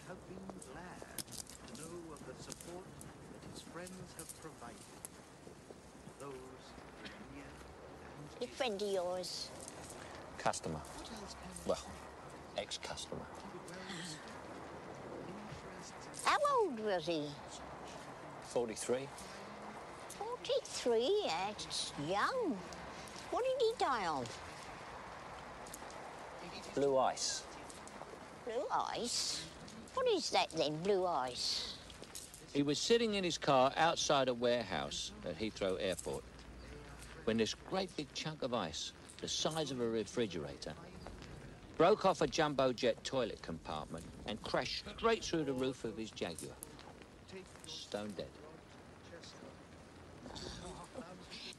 have been glad to know of the support that his friends have provided. Those near and A friend of yours? Customer. Well, ex-customer. How old was he? 43. 43? That's young. What did he die of? Blue ice. Blue ice? What is that then, blue ice? He was sitting in his car outside a warehouse at Heathrow Airport when this great big chunk of ice, the size of a refrigerator, broke off a jumbo jet toilet compartment and crashed straight through the roof of his Jaguar. Stone dead.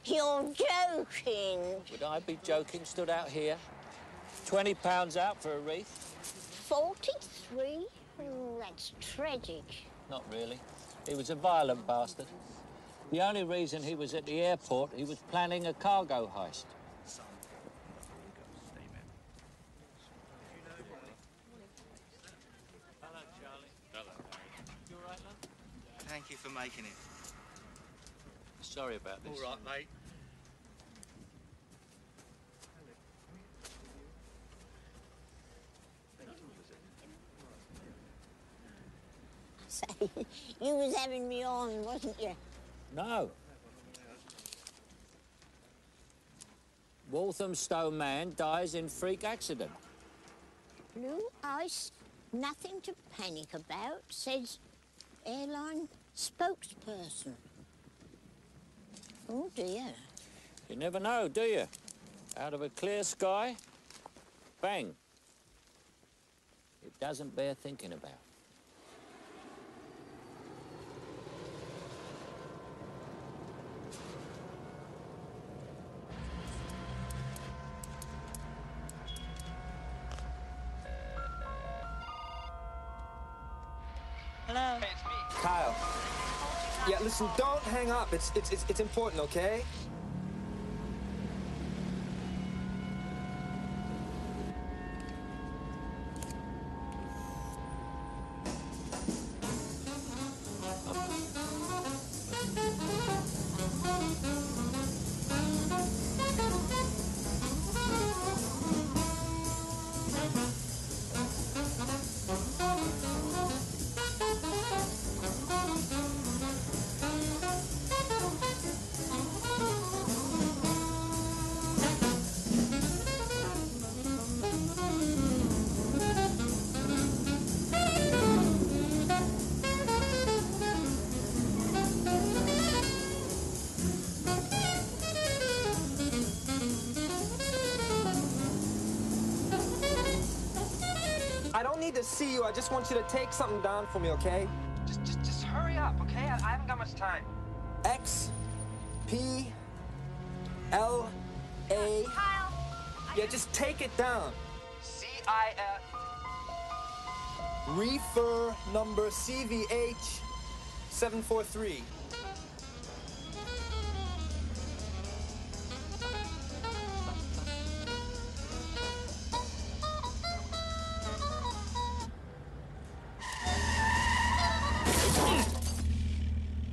You're joking. Would I be joking, stood out here? £20 out for a wreath? 43? That's tragic. Not really. He was a violent bastard. The only reason he was at the airport, he was planning a cargo heist. Hello, Charlie. Hello. You all right, love? Thank you for making it. Sorry about this. All right, mate. Say, you was having me on, wasn't you? No. Walthamstow man dies in freak accident. Blue ice, nothing to panic about, says airline spokesperson. Oh, dear. You never know, do you? Out of a clear sky, bang. It doesn't bear thinking about. Hello. Hey, it's me. Kyle. Yeah, listen, don't hang up. It's important, okay? I don't need to see you. I just want you to take something down for me, okay? Just hurry up, okay? I haven't got much time. X, P, L, A. Kyle. Yeah, just take it down. C-I-F. Reefer number CVH 743.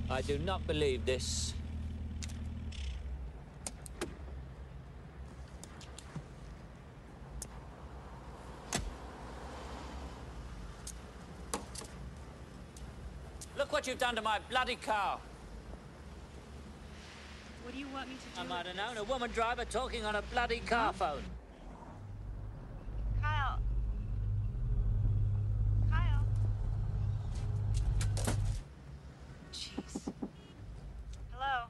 I do not believe this. Look what you've done to my bloody car. What do you want me to do? I might have known a woman driver talking on a bloody car phone. Kyle. Kyle. Jeez. Hello?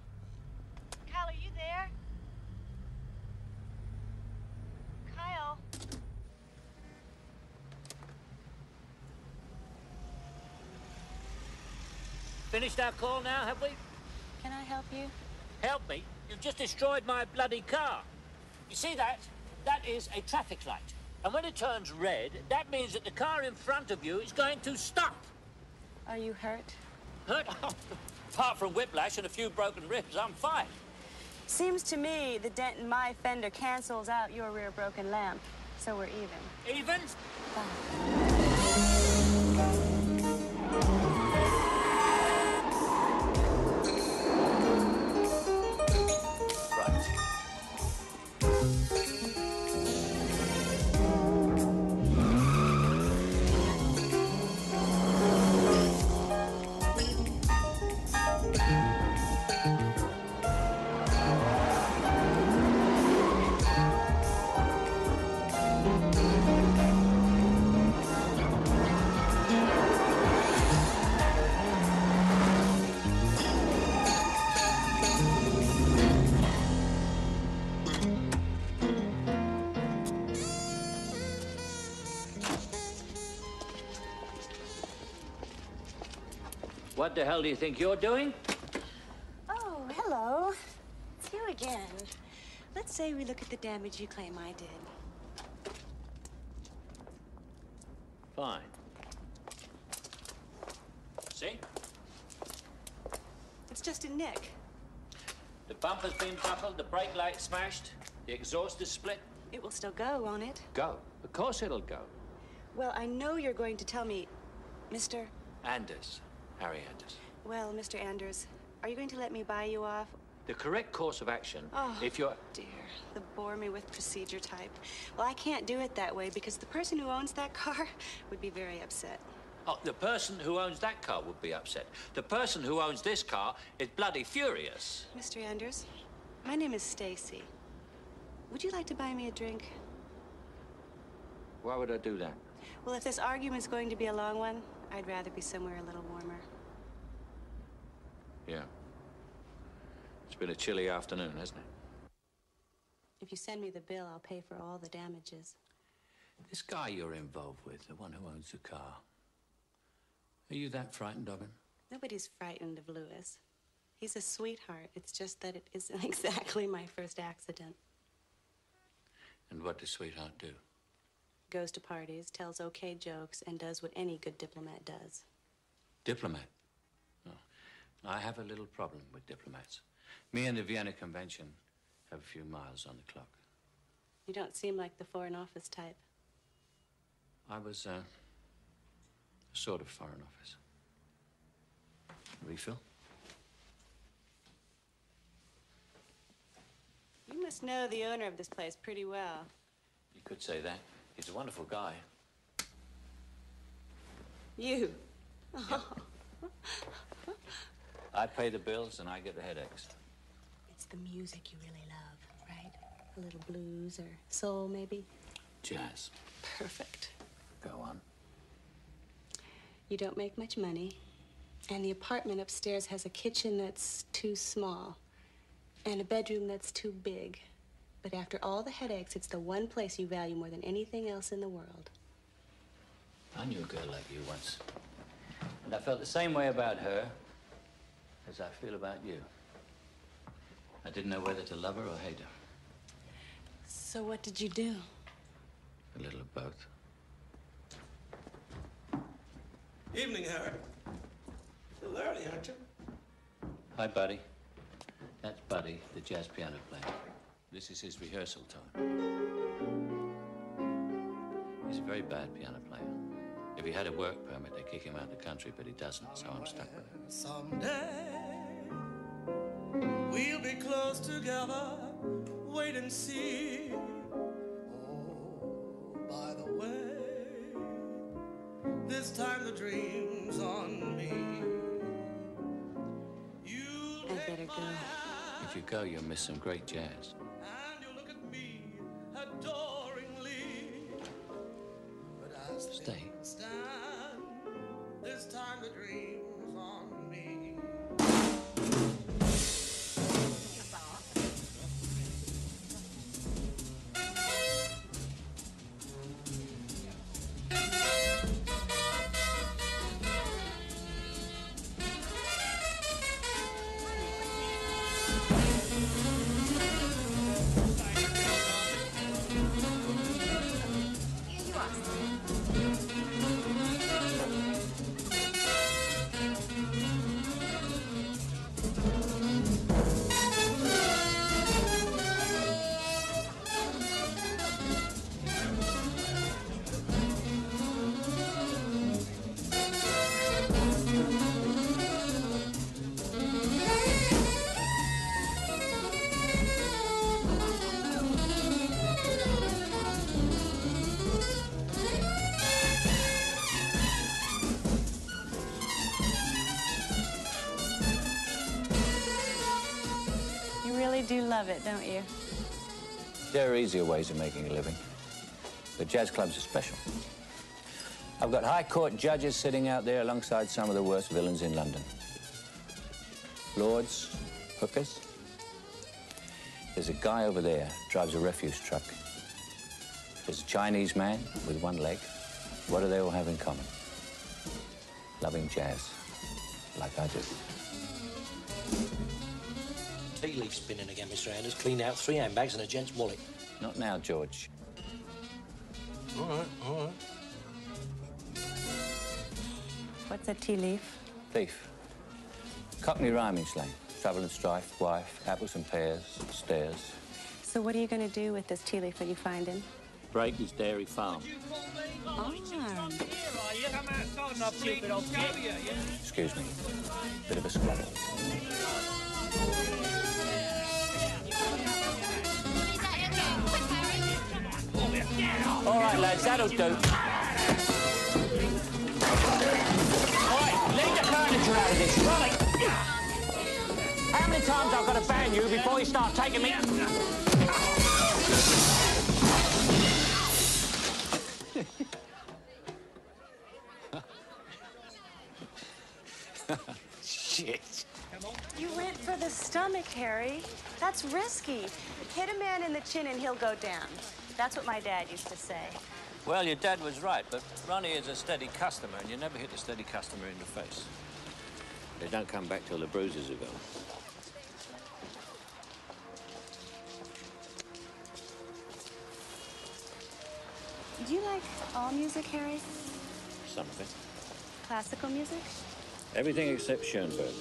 Kyle, are you there? Kyle? Finished our call now, have we? Can I help you? Help me? You've just destroyed my bloody car. You see that? That is a traffic light. And when it turns red, that means that the car in front of you is going to stop. Are you hurt? Hurt? Apart from whiplash and a few broken ribs, I'm fine. Seems to me the dent in my fender cancels out your rear broken lamp, so we're even. Even? Fine. What the hell do you think you're doing? Oh, hello. It's you again. Let's say we look at the damage you claim I did. Fine. See? It's just a nick. The bumper's been buckled, the brake light smashed, the exhaust is split. It will still go, won't it? Go. Of course it'll go. Well, I know you're going to tell me, Mr. Anders. Harry Anders. Well, Mr. Anders, are you going to let me buy you off? The correct course of action, Oh, if you're... dear, the bore me with procedure type. Well, I can't do it that way because the person who owns that car would be very upset. Oh, the person who owns that car would be upset. The person who owns this car is bloody furious. Mr. Anders, my name is Stacy. Would you like to buy me a drink? Why would I do that? Well, if this argument's going to be a long one, I'd rather be somewhere a little warmer. Yeah. It's been a chilly afternoon, hasn't it? If you send me the bill, I'll pay for all the damages. This guy you're involved with, the one who owns the car, are you that frightened of him? Nobody's frightened of Louis. He's a sweetheart. It's just that it isn't exactly my first accident. And what does sweetheart do? Goes to parties, tells okay jokes, and does what any good diplomat does. Diplomat? Oh. I have a little problem with diplomats. Me and the Vienna Convention have a few miles on the clock. You don't seem like the Foreign Office type. I was, a sort of Foreign Office. Refill? You must know the owner of this place pretty well. You could say that. He's a wonderful guy. You? Yeah. I pay the bills and I get the headaches. It's the music you really love, right? A little blues or soul, maybe? Jazz. Perfect. Go on. You don't make much money, and the apartment upstairs has a kitchen that's too small and a bedroom that's too big. But after all the headaches, it's the one place you value more than anything else in the world. I knew a girl like you once. And I felt the same way about her as I feel about you. I didn't know whether to love her or hate her. So what did you do? A little of both. Evening, Harry. A little early, aren't you? Hi, Buddy. That's Buddy, the jazz piano player. This is his rehearsal time. He's a very bad piano player. If he had a work permit, they'd kick him out of the country, but he doesn't, so I'm stuck with him. Someday we'll be close together. Wait and see. Oh, by the way, this time the dream's on me. I'd better go. If you go, you'll miss some great jazz. And you look at me adoringly. But as Stay. things stand, this time the dream's on me. love it, don't you? There are easier ways of making a living. But jazz clubs are special. I've got high court judges sitting out there alongside some of the worst villains in London. Lords, hookers. There's a guy over there, drives a refuse truck. There's a Chinese man with one leg. What do they all have in common? Loving jazz, like I do. Tea leaf spinning again, Mr. Anders. Cleaned out 3 handbags and a gent's wallet. Not now, George. All right, all right. What's a tea leaf? Thief. Cockney rhyming slang. Trouble and strife, wife, apples and pears, stairs. So what are you going to do with this tea leaf when you find him? Break his dairy farm. Excuse me. Bit of a squabble. All right, lads, that'll do. All right, leave the furniture out of this, Rolly. How many times I've got to ban you before you start taking me... Shit. You went for the stomach, Harry. That's risky. Hit a man in the chin and he'll go down. That's what my dad used to say. Well, your dad was right, but Ronnie is a steady customer, and you never hit a steady customer in the face. They don't come back till the bruises are gone. Do you like all music, Harry? Some of it. Classical music? Everything except Schoenberg.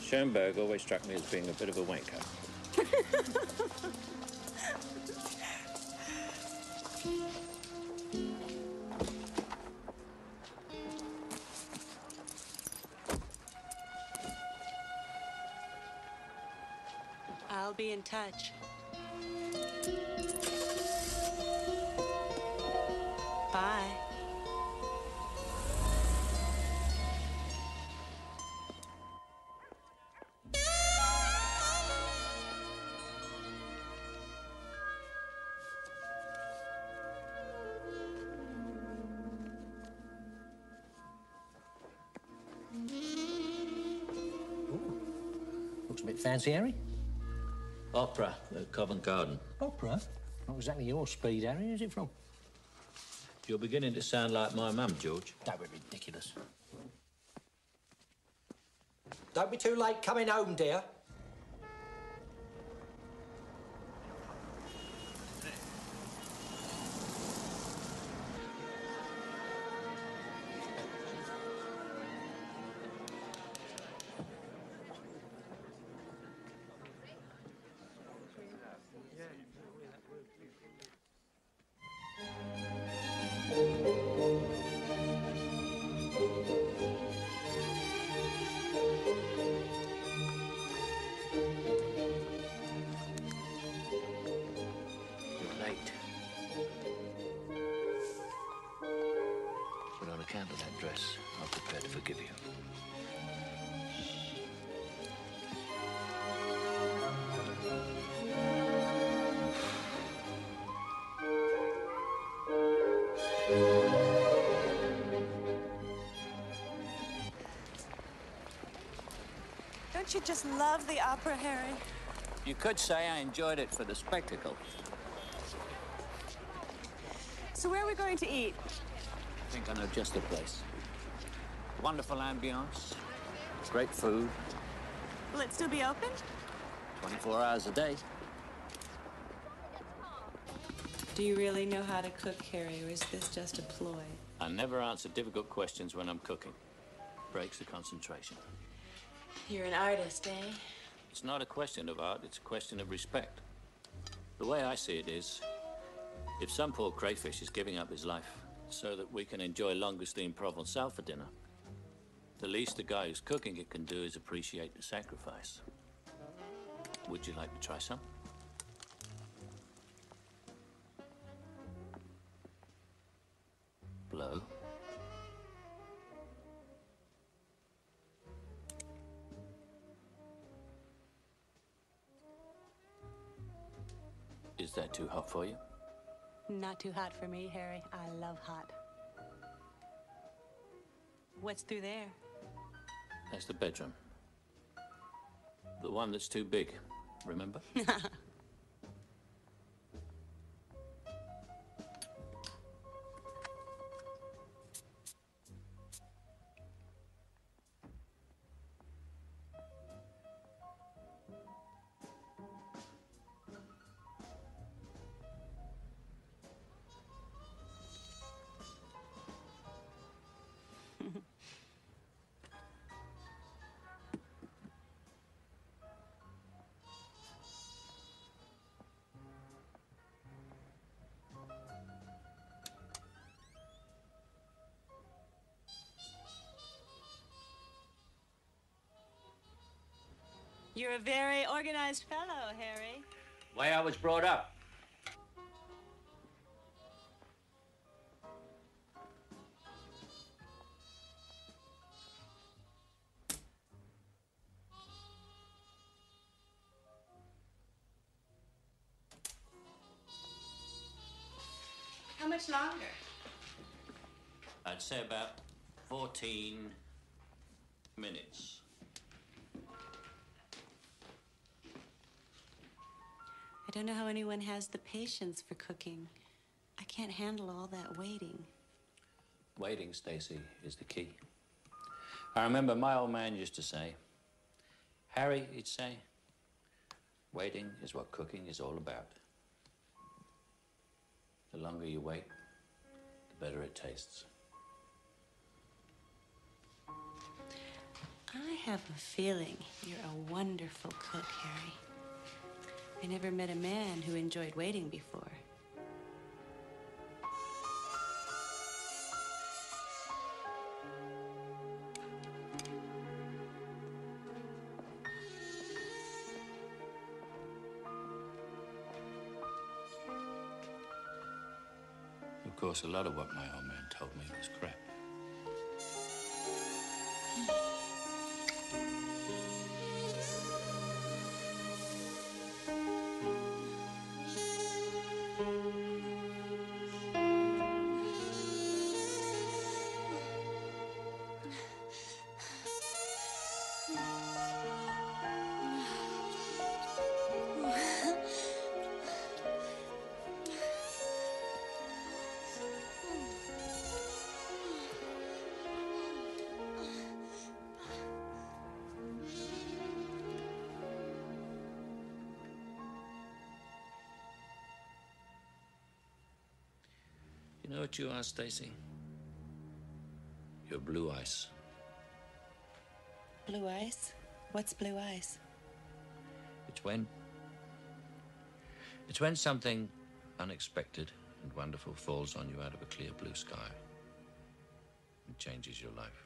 Schoenberg always struck me as being a bit of a wanker. I'll be in touch. Bye. Looks a bit fancy, Harry. Opera at Covent Garden. Opera? Not exactly your speed, Harry. Who's it from? You're beginning to sound like my mum, George. Don't be ridiculous. Don't be too late coming home, dear. Account of that dress, I'm prepared to forgive you. Don't you just love the opera, Harry? You could say I enjoyed it for the spectacle. So where are we going to eat? I think I know just the place. Wonderful ambience, great food. Will it still be open? 24 hours a day. Do you really know how to cook, Harry, or is this just a ploy? I never answer difficult questions when I'm cooking. Breaks the concentration. You're an artist, eh? It's not a question of art, it's a question of respect. The way I see it is, if some poor crayfish is giving up his life so that we can enjoy langoustine provençal for dinner, the least the guy who's cooking it can do is appreciate the sacrifice. Would you like to try some? Blow. Is that too hot for you? Not too hot for me, Harry. I love hot. What's through there? That's the bedroom. The one that's too big, remember? You're a very organized fellow, Harry. Way I was brought up. How much longer? I'd say about 14 minutes. I don't know how anyone has the patience for cooking. I can't handle all that waiting. Waiting, Stacy, is the key. I remember my old man used to say, Harry, he'd say, waiting is what cooking is all about. The longer you wait, the better it tastes. I have a feeling you're a wonderful cook, Harry. I never met a man who enjoyed waiting before. Of course, a lot of what my old man told me was crap. You know what you are, Stacy? You're blue ice. Blue ice? What's blue ice? It's when something unexpected and wonderful falls on you out of a clear blue sky. It changes your life.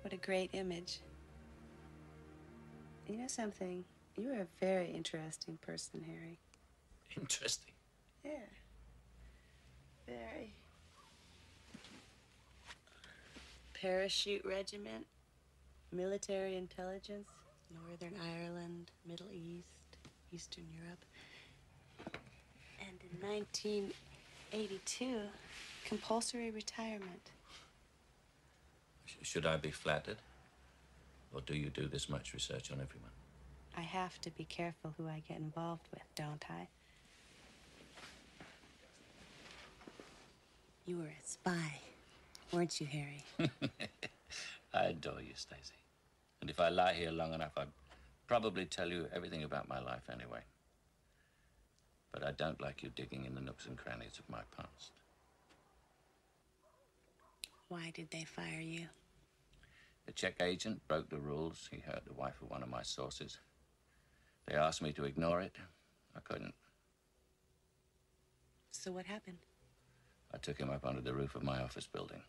What a great image. You know something? You're a very interesting person, Harry. Interesting. Yeah. Very. Parachute regiment, military intelligence, Northern Ireland, Middle East, Eastern Europe. And in 1982, compulsory retirement. Should I be flattered? Or do you do this much research on everyone? I have to be careful who I get involved with, don't I? You were a spy, weren't you, Harry? I adore you, Stacy. And if I lie here long enough, I'd probably tell you everything about my life anyway. But I don't like you digging in the nooks and crannies of my past. Why did they fire you? The Czech agent broke the rules. He hurt the wife of one of my sources. They asked me to ignore it. I couldn't. So what happened? I took him up onto the roof of my office building.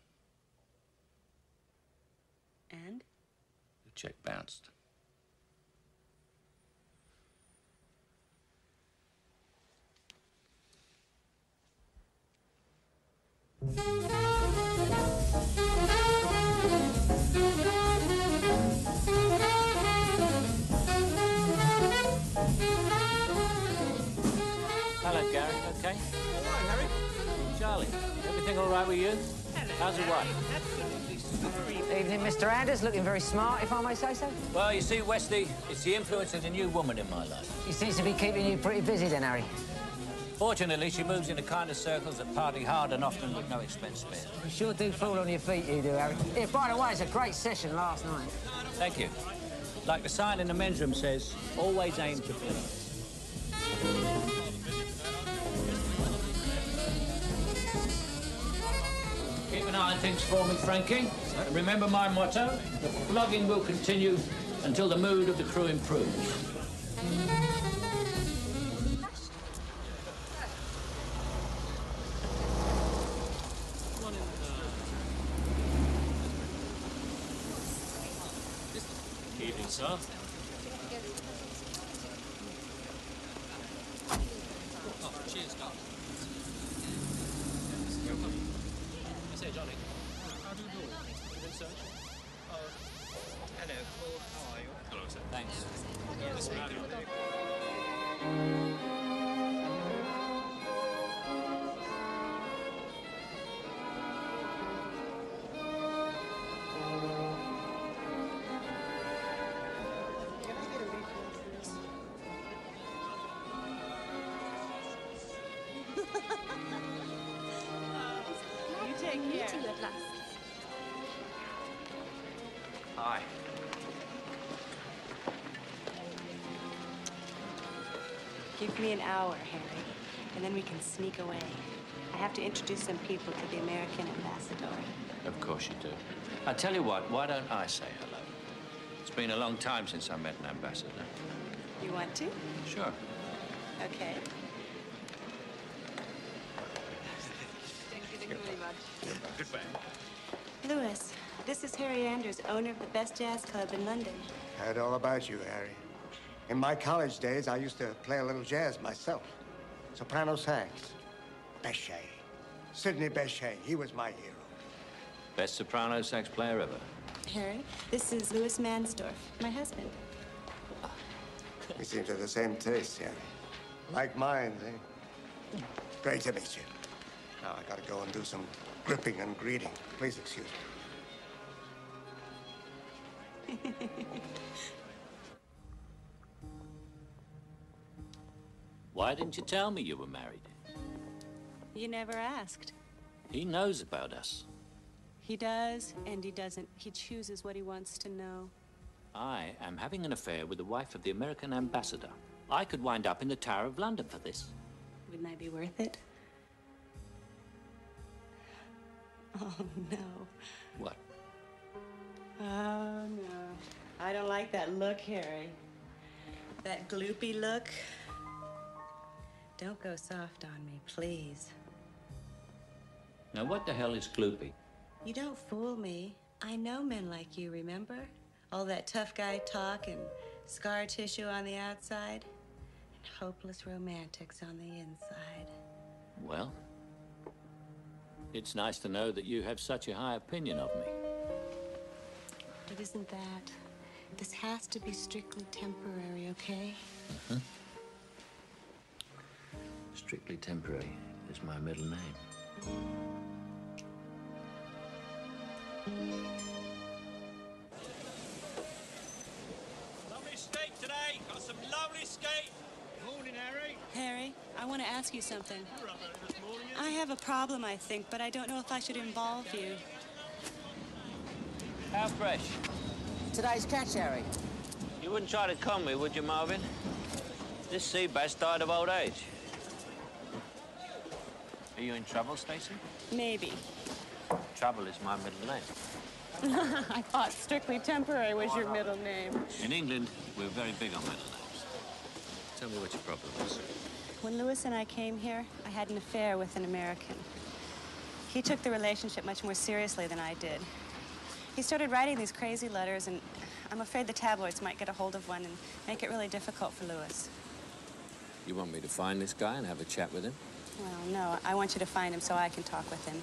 And? The check bounced. okay? All right, Harry. Charlie, everything all right with you? How's the wife? Evening, Mr. Anders. Looking very smart, if I may say so. Well, you see, Wesley, it's the influence of the new woman in my life. She seems to be keeping you pretty busy then, Harry. Fortunately, she moves in the kind of circles that party hard and often with no expense spared. You sure do fall on your feet, you do, Harry. Yeah, by the way, it's a great session last night. Thank you. Like the sign in the men's room says, always aim to please. Keep an eye on things for me, Frankie. And remember my motto, the flogging will continue until the mood of the crew improves. Evening, sir. Oh, cheers, Doc. I say, Johnny. How do you do? You think so? Oh, hello, Paul. How are you? Hello, sir. Thanks. Yes, You take care. Hi. Give me an hour, Harry, and then we can sneak away. I have to introduce some people to the American ambassador. Of course you do. I tell you what, why don't I say hello? It's been a long time since I met an ambassador. You want to? Sure. Okay. Goodbye. Louis, this is Harry Anders, owner of the best jazz club in London. Heard all about you, Harry. In my college days, I used to play a little jazz myself. Soprano sax. Bechet. Sidney Bechet. He was my hero. Best soprano sax player ever. Harry, this is Louis Mansdorf, my husband. We seem to have the same taste, Harry. Like minds, eh? Great to meet you. Now I gotta go and do some gripping and greeting. Please excuse me. Why didn't you tell me you were married? You never asked. He knows about us. He does, and he doesn't. He chooses what he wants to know. I am having an affair with the wife of the American ambassador. I could wind up in the Tower of London for this. Wouldn't I be worth it? Oh, no. What? Oh, no. I don't like that look, Harry. That gloopy look. Don't go soft on me, please. Now, what the hell is gloopy? You don't fool me. I know men like you, remember? All that tough guy talk and scar tissue on the outside, and hopeless romantics on the inside. Well, it's nice to know that you have such a high opinion of me. It isn't that. This has to be strictly temporary, okay? Uh-huh. Strictly Temporary is my middle name. Lovely steak today. Got some lovely steak. Morning, Harry. Harry, I want to ask you something. You're up early this morning, eh? I have a problem, I think, but I don't know if I should involve you. How fresh? Today's catch, Harry. You wouldn't try to con me, would you, Marvin? This sea bass died of old age. Are you in trouble, Stacy? Maybe. Trouble is my middle name. I thought strictly temporary was your middle name. In England, we're very big on middle names. Tell me what your problem is. When Louis and I came here, I had an affair with an American. He took the relationship much more seriously than I did. He started writing these crazy letters, and I'm afraid the tabloids might get a hold of one and make it really difficult for Louis. You want me to find this guy and have a chat with him? Well, no, I want you to find him so I can talk with him.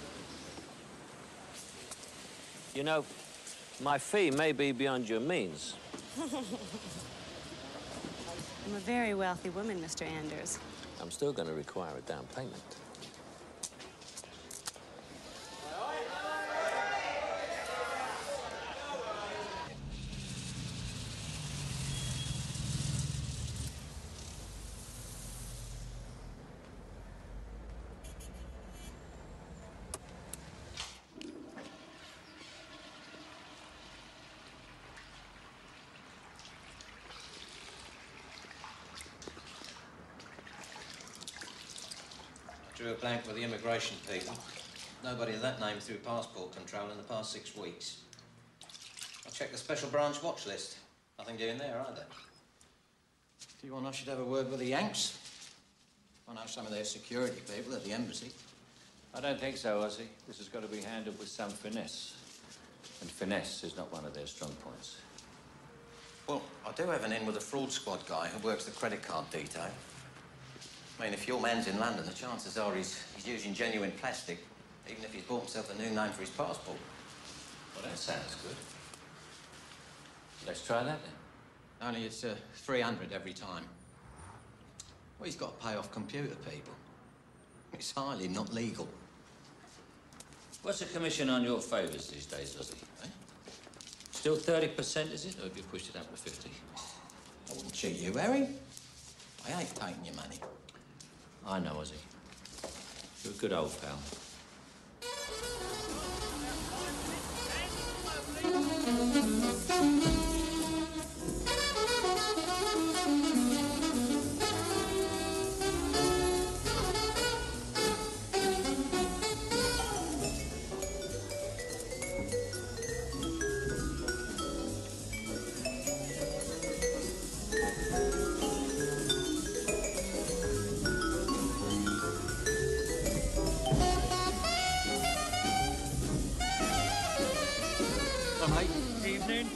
You know, my fee may be beyond your means. I'm a very wealthy woman, Mr. Anders. I'm still going to require a down payment. Drew a blank with the immigration people. Nobody of that name through passport control in the past 6 weeks. I checked the special branch watch list. Nothing doing there either. Do you want I should have a word with the Yanks? I know some of their security people at the embassy. I don't think so, Ozzy. This has got to be handled with some finesse. And finesse is not one of their strong points. Well, I do have an in with a fraud squad guy who works the credit card detail. I mean, if your man's in London, the chances are he's using genuine plastic, even if he's bought himself a new name for his passport. Well, that sounds good. Let's try that then. Only it's 300 every time. Well, he's got to pay off computer people. It's highly not legal. What's the commission on your favours these days, Ozzy? Eh? Still 30%, is it? Or have you pushed it up to 50? I wouldn't cheat you, Harry. I ain't taking your money. I know, Ozzy. You're a good old pal. Evening.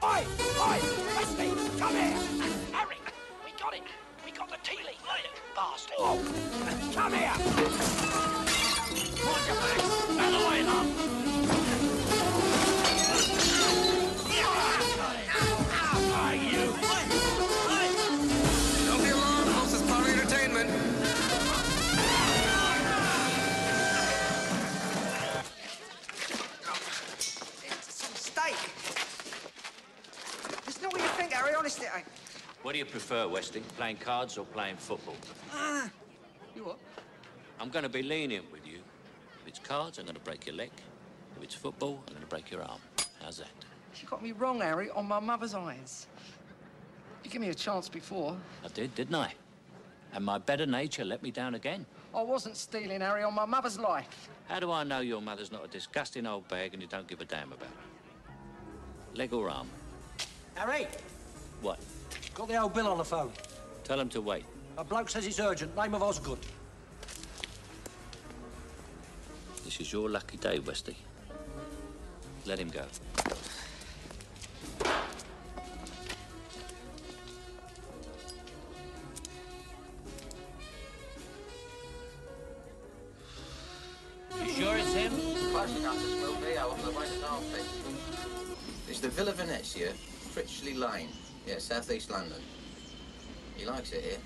Oi! Oi! Westy! Come here! Harry! We got it! We got the tea leaf! Bastard! Oh! Come here! Mind your back! Out of the way, love! Ah, you! Don't be alarmed, house is part of entertainment. It's a mistake. It's not what you think, Harry. Honestly, it ain't. What do you prefer, Westy? Playing cards or playing football? You what? I'm going to be lenient with you. If it's cards, I'm going to break your leg. If it's football, I'm going to break your arm. How's that? You got me wrong, Harry, on my mother's eyes. You gave me a chance before. I did, didn't I? And my better nature let me down again. I wasn't stealing, Harry, on my mother's life. How do I know your mother's not a disgusting old bag and you don't give a damn about her? Leg or arm? Harry, What? got the old Bill on the phone. Tell him to wait. A bloke says it's urgent. Name of Osgood. This is your lucky day, Westy. Let him go. You sure it's him? Close enough to smell beer on the way to Derby. It's the Villa Venezia, Critchley Lane. Yeah, southeast London. He likes it here.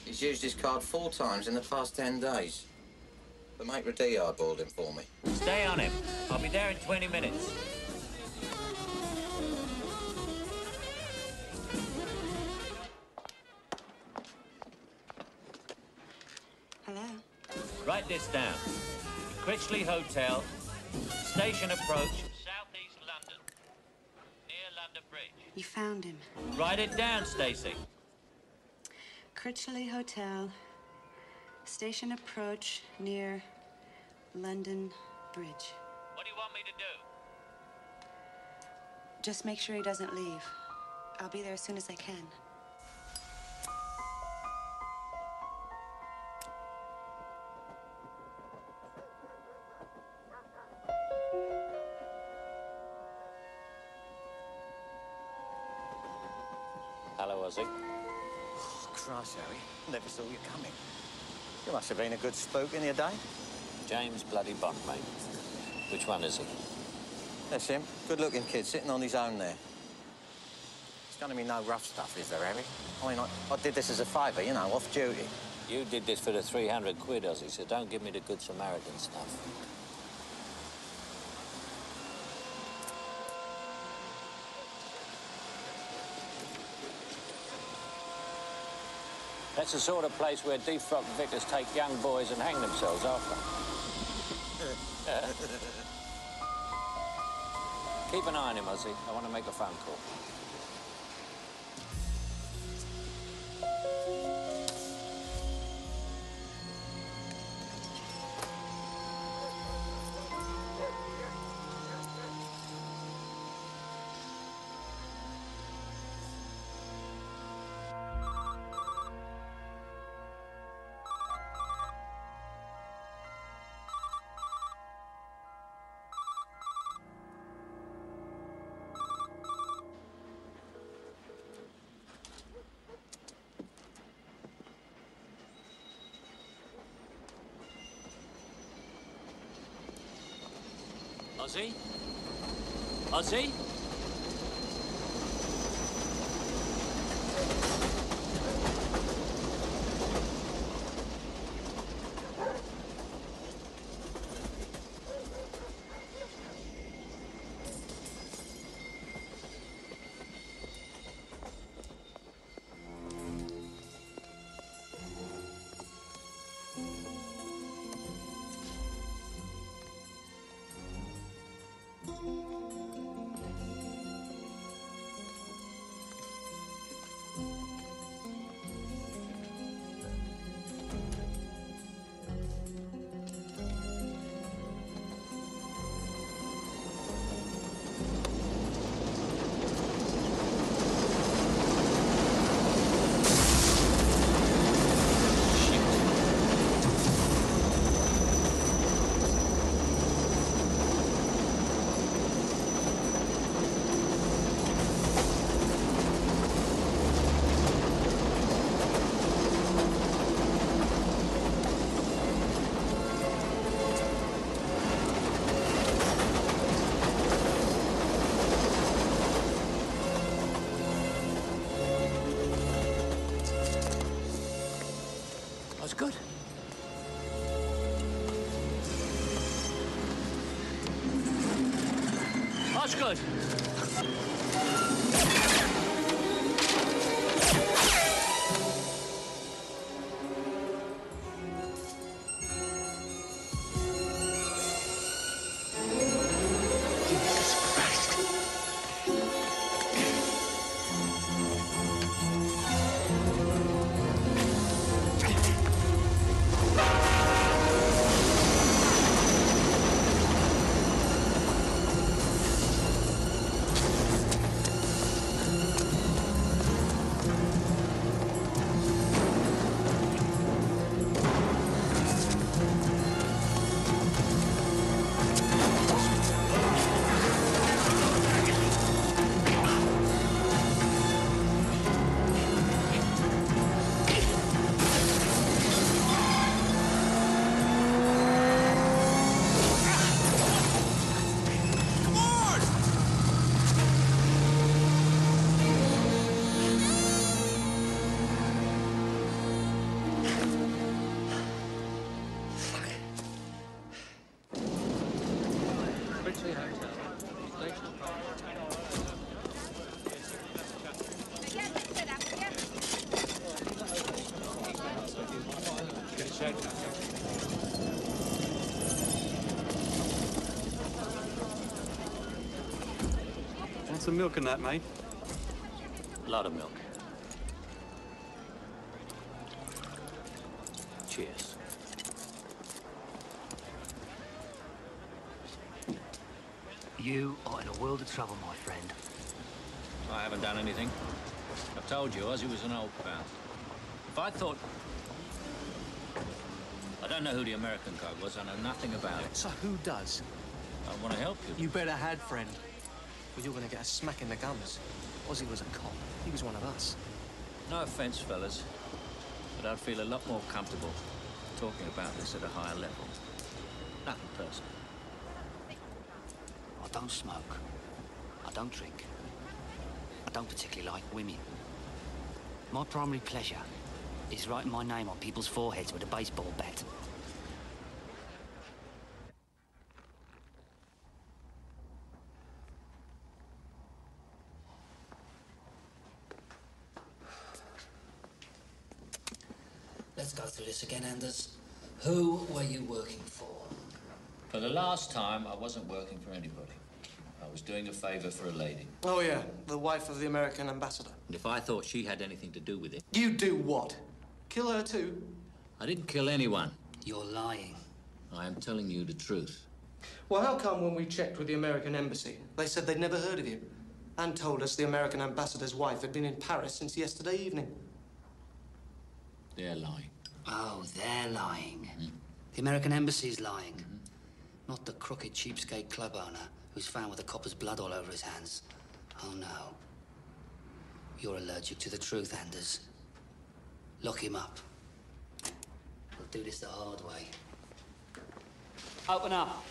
He's used his card 4 times in the past 10 days. The maitre d' eyeballed him for me. Stay on him. I'll be there in 20 minutes. Hello? Write this down. Critchley Hotel, station approach, southeast London, near London Bridge. You found him. Write it down, Stacey. Critchley Hotel, station approach near London Bridge. What do you want me to do? Just make sure he doesn't leave. I'll be there as soon as I can. Hello, Ozzy. Oh, Christ, Harry. Never saw you coming. You must have been a good spook in your day. James bloody Bond, mate. Which one is he? That's him. Good-looking kid sitting on his own there. There's going to be no rough stuff, is there, Harry? I mean, I did this as a favour, you know, off duty. You did this for the 300 quid, Ozzy, so don't give me the Good Samaritan stuff. That's the sort of place where defrocked vicars take young boys and hang themselves after. Keep an eye on him, Ozzy. I want to make a phone call. Ozzy? Ozzy? Good. That's good. Want some milk in that, mate? A lot of milk. Cheers. You are in a world of trouble, my friend. I haven't done anything. I've told you, Ozzy was an old pal. If I thought... I don't know who the American guy was. I know nothing about it. So who does? I want to help you. You better had, friend. Or you're going to get a smack in the gums. Ozzy was a cop. He was one of us. No offence, fellas, but I'd feel a lot more comfortable talking about this at a higher level. Nothing personal. I don't smoke. I don't drink. I don't particularly like women. My primary pleasure is writing my name on people's foreheads with a baseball bat. Let's go through this again, Anders. Who were you working for? For the last time, I wasn't working for anybody. I was doing a favour for a lady. Oh, yeah, the wife of the American ambassador. And if I thought she had anything to do with it... You do what? Kill her too? I didn't kill anyone. You're lying. I am telling you the truth. Well, how come when we checked with the American embassy, they said they'd never heard of you? And told us the American ambassador's wife had been in Paris since yesterday evening. They're lying. Oh, they're lying. The American embassy's lying. Not the crooked cheapskate club owner who's found with a copper's blood all over his hands. Oh, no. You're allergic to the truth, Anders. Lock him up. We'll do this the hard way. Open up.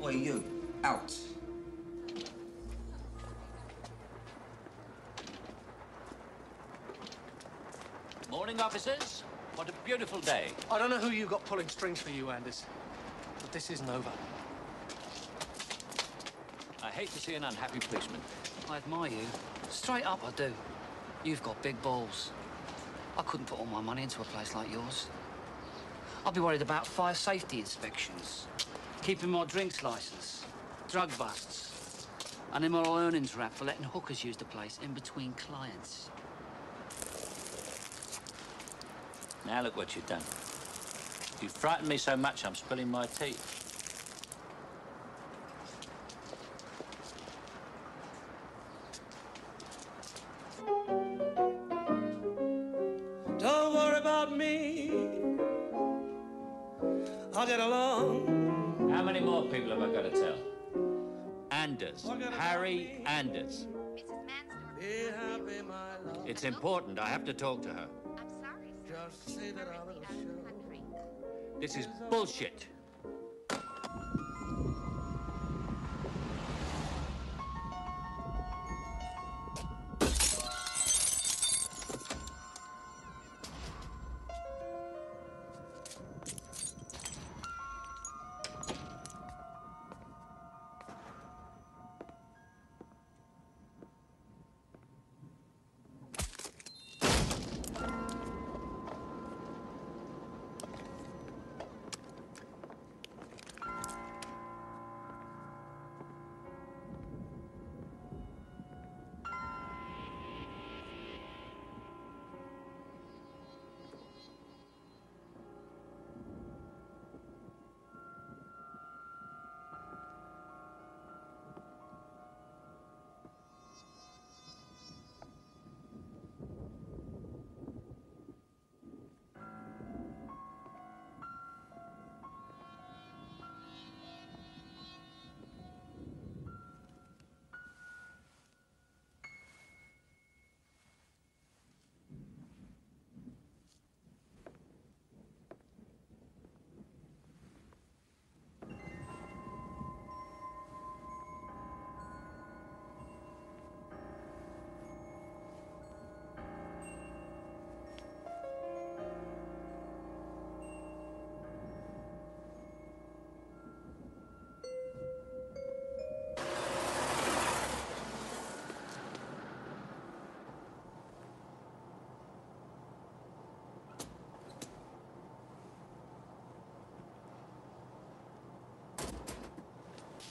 Oi, you. Out. Morning, officers. What a beautiful day. I don't know who you got pulling strings for you, Anders, but this isn't over. I hate to see an unhappy policeman. I admire you. Straight up, I do. You've got big balls. I couldn't put all my money into a place like yours. I'd be worried about fire safety inspections, keeping my drinks license, drug busts, an immoral earnings rap for letting hookers use the place in between clients. Now look what you've done. You frightened me so much I'm spilling my tea. Don't worry about me. I'll get along. How many more people have I got to tell? Anders. Harry Anders. It's important. I have to talk to her. Just say that I will show. This is bullshit.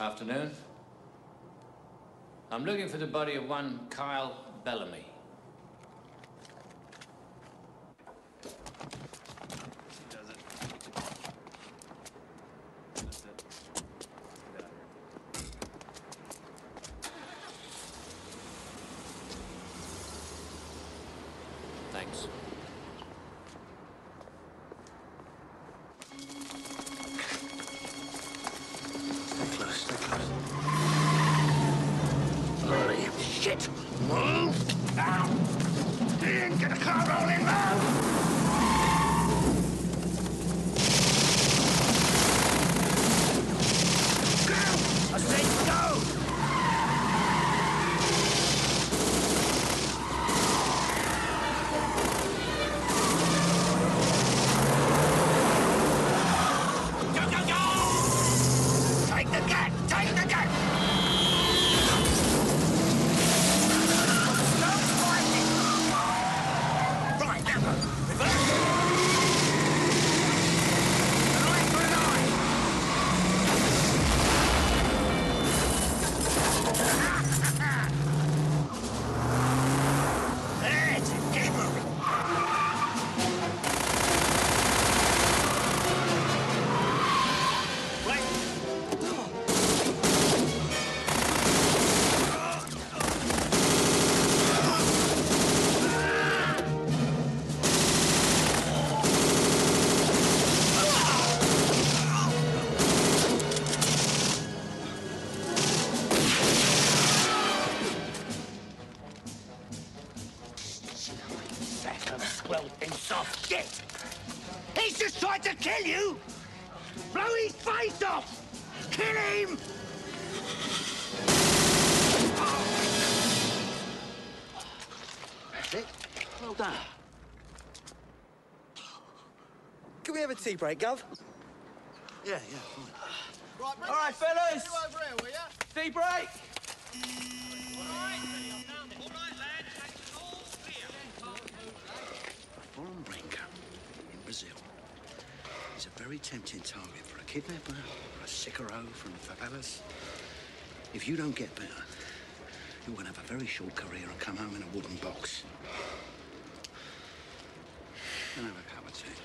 Afternoon. I'm looking for the body of one Kyle Bellamy. thanks. Stay close, stay close. Holy shit! Move! Now! In! Get the car rolling, man! Go! I said go! To kill you! Blow his face off! Kill him! That's it. Well done. Can we have a tea break, Gov? Yeah, fine. All right, fellas. Over here, will ya? Tea break. Foreign banker in Brazil. He's a very tempting target for a kidnapper or a sicaro from the favelas. If you don't get better, you're going to have a very short career and come home in a wooden box. And have a cup of tea.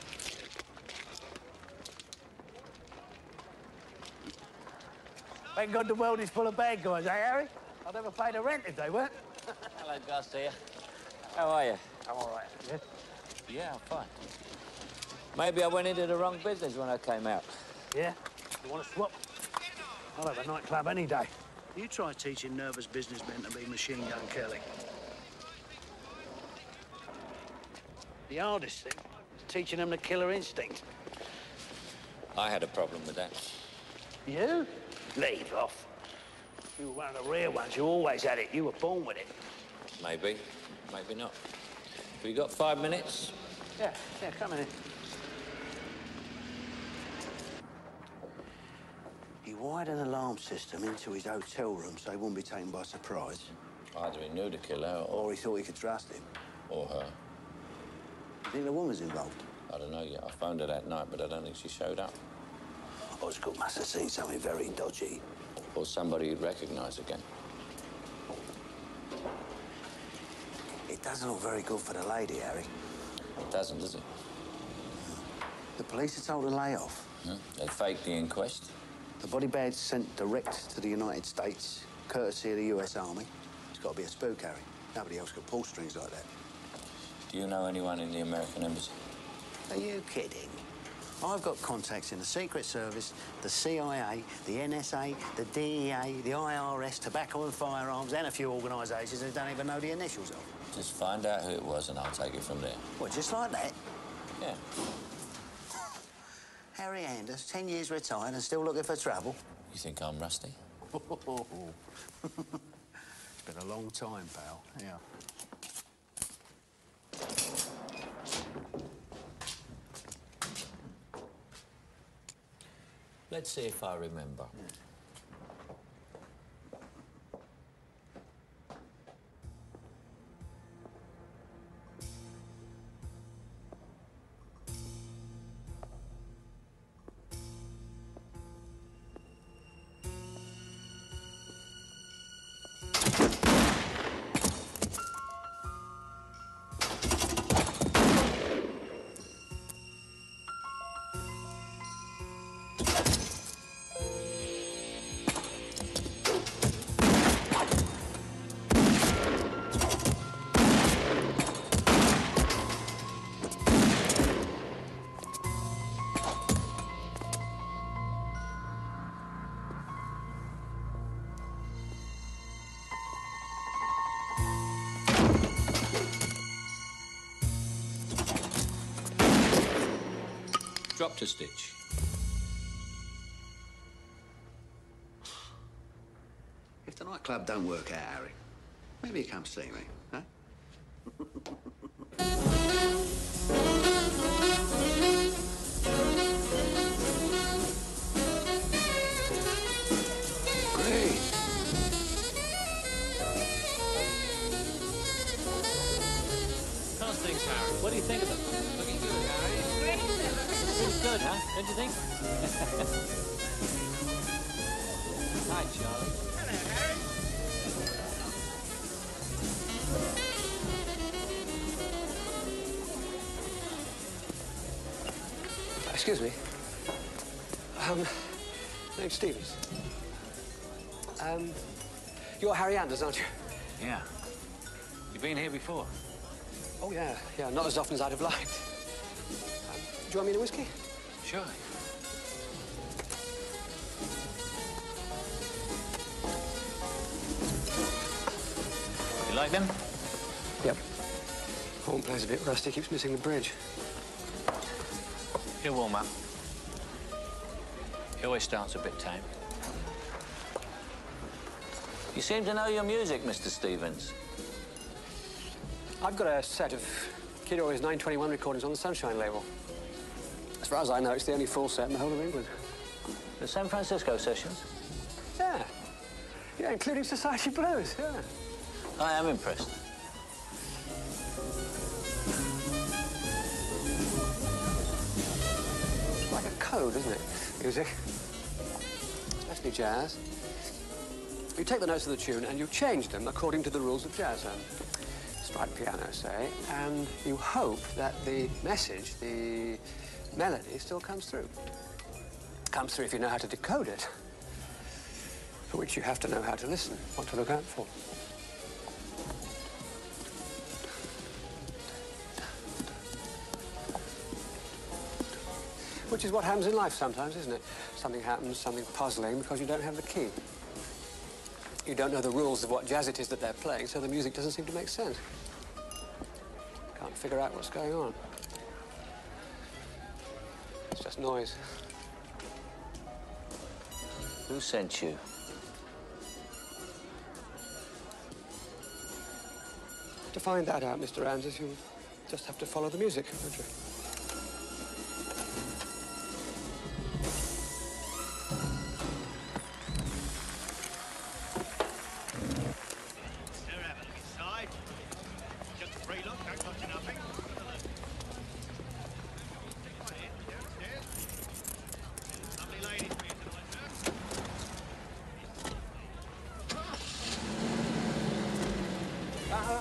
Thank God the world is full of bad guys, eh, Harry? I'd never pay the rent if they weren't. Hello, Garcia. How are you? I'm all right, yeah? Yeah, I'm fine. Maybe I went into the wrong business when I came out. Yeah? You want to swap? I'll have a nightclub any day. You try teaching nervous businessmen to be machine gun Kelly. The hardest thing is teaching them the killer instinct. I had a problem with that. You? Leave off. You were one of the rare ones who always had it. You were born with it. Maybe, maybe not. We got 5 minutes? Yeah, come in here. He wired an alarm system into his hotel room so he wouldn't be taken by surprise. Either he knew the killer Or he thought he could trust him. Or her. You think the woman's involved? I don't know yet. I phoned her that night, but I don't think she showed up. Osgood must have seen something very dodgy. Or somebody he'd recognise again. It doesn't look very good for the lady, Harry. It doesn't, does it? The police are told to lay off. They faked the inquest. The body bag's sent direct to the United States, courtesy of the US Army. It's got to be a spook, Harry. Nobody else could pull strings like that. Do you know anyone in the American Embassy? Are you kidding? I've got contacts in the Secret Service, the CIA, the NSA, the DEA, the IRS, tobacco and firearms, and a few organisations who don't even know the initials of. Just find out who it was and I'll take it from there. What, just like that? Yeah. Harry Anders, 10 years retired and still looking for trouble. You think I'm rusty? It's been a long time, pal. Yeah. Let's see if I remember. Dropped a stitch. If the nightclub don't work out, Harry, maybe you come see me, huh? Great. How's things, Harry? What do you think of them? Looking good, Harry. Pretty good, huh? Don't you think? Hi, Charlie. Hello, Harry. Excuse me. Name's Stevens. You're Harry Anders, aren't you? Yeah. You've been here before? Oh, yeah. Yeah, not as often as I'd have liked. Do you want me in a whiskey? Sure. You like them? Yep. Horn plays a bit rusty, keeps missing the bridge. He'll warm up. He always starts a bit tame. You seem to know your music, Mr. Stevens. I've got a set of Kid Ory's 921 recordings on the Sunshine label. As far as I know, it's the only full set in the whole of England. The San Francisco sessions? Yeah. Yeah, including Society Blues, yeah. I am impressed. It's like a code, isn't it? Music. Especially jazz. You take the notes of the tune and you change them according to the rules of jazz. Stride piano, say, and you hope that the message, the melody, still comes through. Comes through if you know how to decode it, for which you have to know how to listen, what to look out for. Which is what happens in life sometimes, isn't it? Something happens, something puzzling, because you don't have the key. You don't know the rules of what jazz it is that they're playing, so the music doesn't seem to make sense. Can't figure out what's going on. It's just noise. Who sent you? To find that out, Mr. Anders, you'll just have to follow the music, won't you?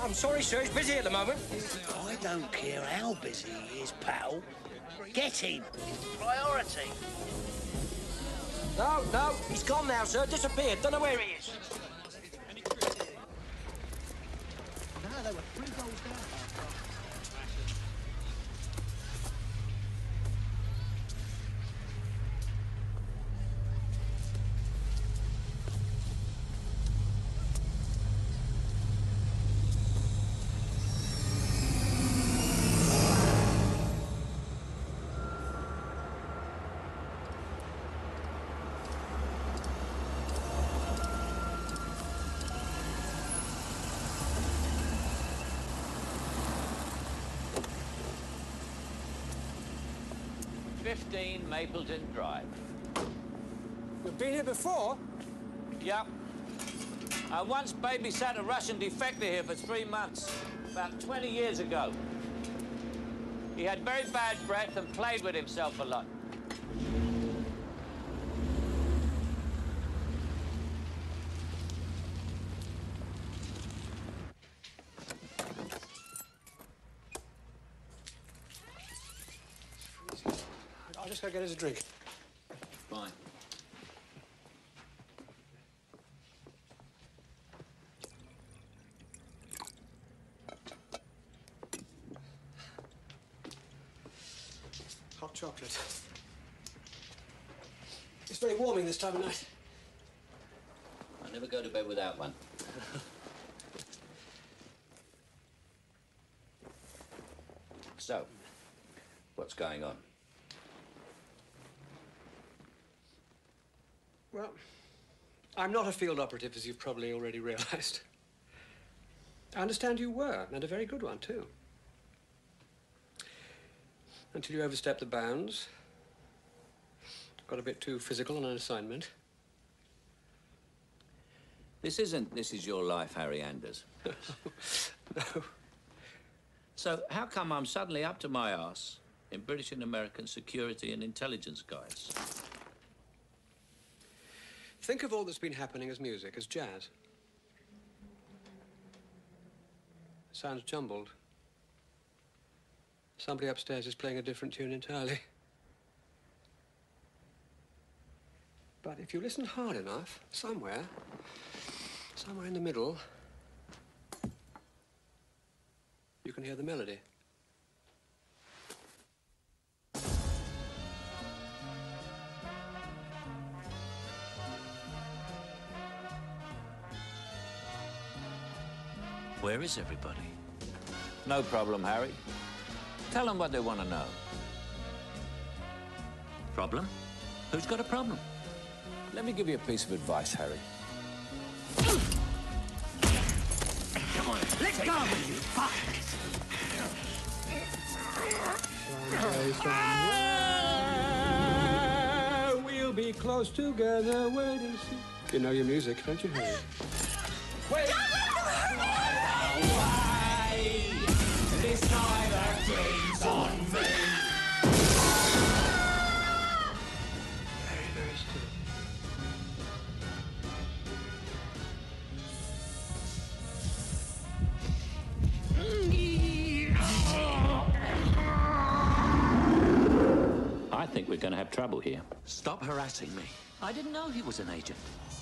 I'm sorry, sir. He's busy at the moment. I don't care how busy he is, pal. Get him. It's priority. No, he's gone now, sir. Disappeared. Don't know where he is. No, they were 3 goals down. Mapleton Drive. You've been here before? Yep. I once babysat a Russian defector here for 3 months, about 20 years ago. He had very bad breath and played with himself a lot. I'll just go get us a drink. Fine. Hot chocolate. It's very warming this time of night. I never go to bed without one. So, what's going on? Well, I'm not a field operative, as you've probably already realized. I understand you were, and a very good one, too. Until you overstepped the bounds. Got a bit too physical on an assignment. This is your life, Harry Anders. No. So how come I'm suddenly up to my arse in British and American security and intelligence guides? Think of all that's been happening as music, as jazz. Sounds jumbled. Somebody upstairs is playing a different tune entirely. But if you listen hard enough, somewhere in the middle, you can hear the melody. Where is everybody? No problem, Harry. Tell them what they want to know. Problem? Who's got a problem? Let me give you a piece of advice, Harry. Come on, let's go, you fuck! We'll be close together, wait and see. You know your music, don't you, Harry? Wait! This night of dreams on me. Very still. I think we're going to have trouble here. Stop harassing me. I didn't know he was an agent.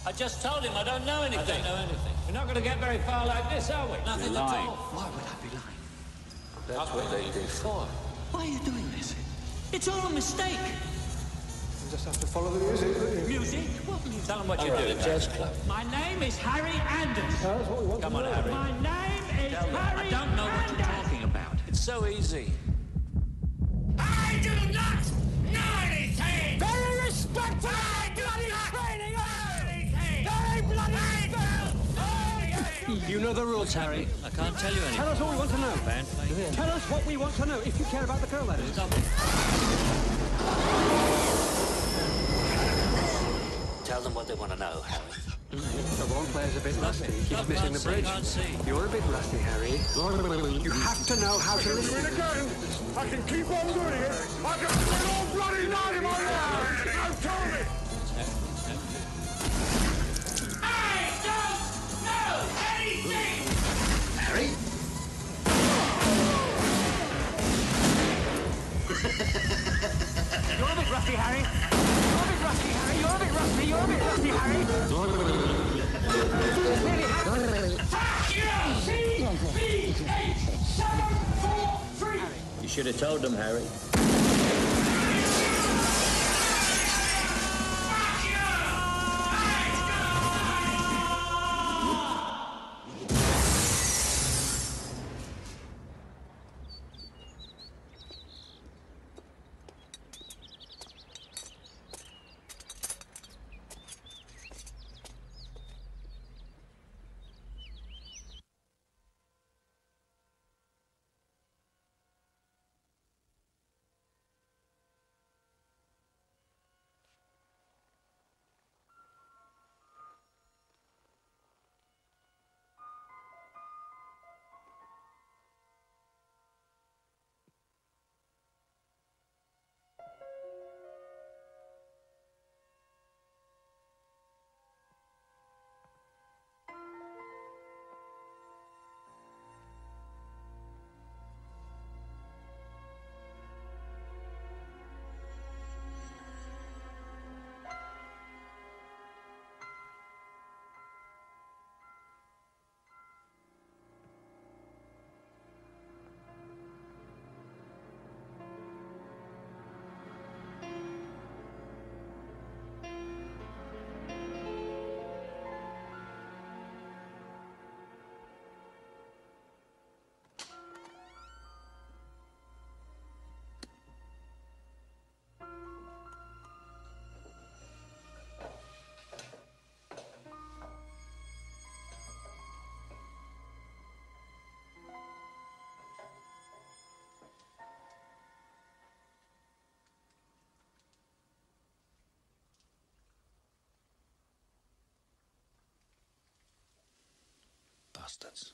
I just told him I don't know anything. I don't know anything. We're not going to get very far like this, are we? Nothing at all. Why would I be lying? That's what they do for. Why are you doing this? It's all a mistake. You just have to follow the music, don't you? Music? What music? Tell them what you do. The jazz club. My name is Harry Anders. That's what we want Come to on, know. Harry. My name is Harry I don't know what you're talking about. It's so easy. I do not know anything! Very respectful! I do not training anything! Very bloody You know the rules, Harry. I can't tell you anything. Tell us what we want to know. Band playing. Tell us what we want to know, if you care about the girl, that is. Tell them what they want to know, Harry. The one player's a bit rusty. He keeps missing the bridge. You're a bit rusty, Harry. You have to know how to listen. I can keep on doing it. I can put it all bloody night in my life. Now tell me. I don't know anything. Harry? You're a bit rusty, Harry. You're a bit rusty, Harry. You're a bit rusty. You're a bit rusty, Harry. Fuck you! CBH 743. You should have told them, Harry. bastards.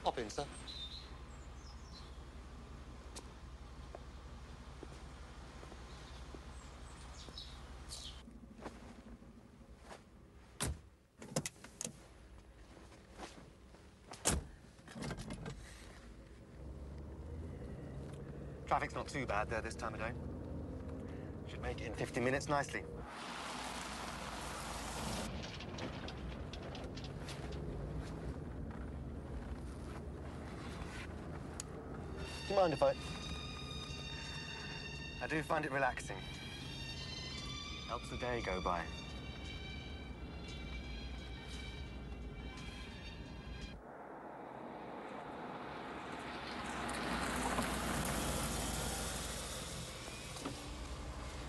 Hop in, sir. Traffic's not too bad there this time of day. Should make it in 50 minutes nicely. Do you mind if I do find it relaxing. Helps the day go by.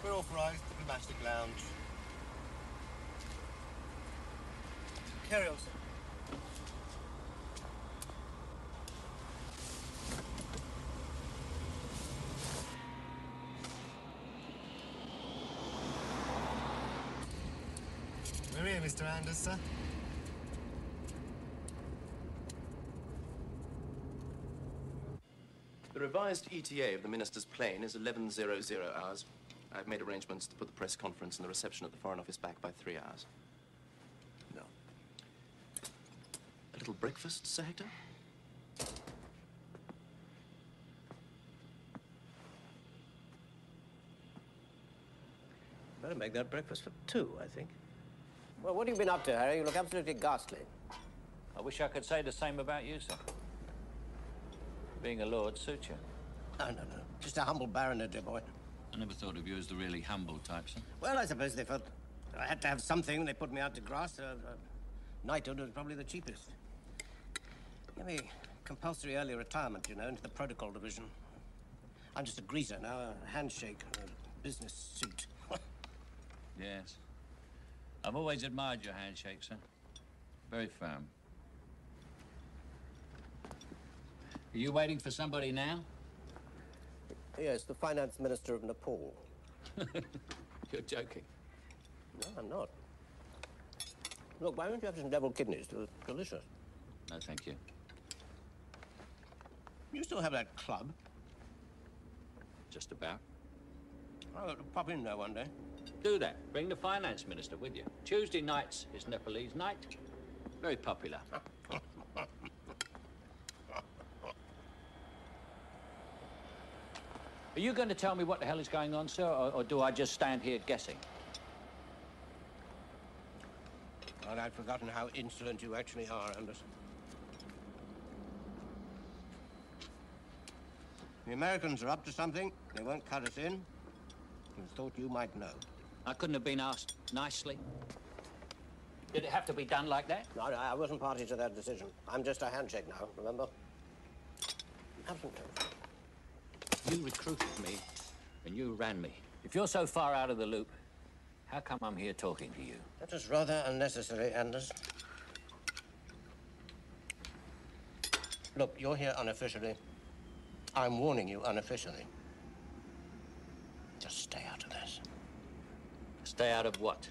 We're authorised diplomatic lounge. Carry on, sir. We're here, Mr. Anders, sir. The revised ETA of the minister's plane is 11:00 hours. I've made arrangements to put the press conference and the reception at the Foreign Office back by 3 hours. No. A little breakfast, Sir Hector? Better make that breakfast for two, I think. Well, what have you been up to, Harry? You look absolutely ghastly. I wish I could say the same about you, sir. Being a lord suits you. No, no, no. Just a humble baronet, dear boy. I never thought of you as the really humble type, sir. Well, I suppose they felt I had to have something when they put me out to grass. Knighthood was probably the cheapest. Give me compulsory early retirement, you know, into the protocol division. I'm just a greaser now, a handshake, a business suit. Yes. I've always admired your handshake, sir. Very firm. Are you waiting for somebody now? Yes, the finance minister of Nepal. You're joking. No, I'm not. Look, why don't you have some deviled kidneys? They're delicious. No, thank you. You still have that club? Just about. I'll have to pop in there one day. Do that. Bring the finance minister with you. Tuesday nights is Nepalese night. Very popular. Are you going to tell me what the hell is going on, sir, or do I just stand here guessing? Well, I'd forgotten how insolent you actually are, Anders. The Americans are up to something. They won't cut us in. I thought you might know. I couldn't have been asked nicely. Did it have to be done like that? No, I wasn't party to that decision. I'm just a handshake now, remember? Haven't you? You recruited me, and you ran me. If you're so far out of the loop, how come I'm here talking to you? That was rather unnecessary, Anders. Look, you're here unofficially. I'm warning you unofficially. Just stay out of this. Stay out of what?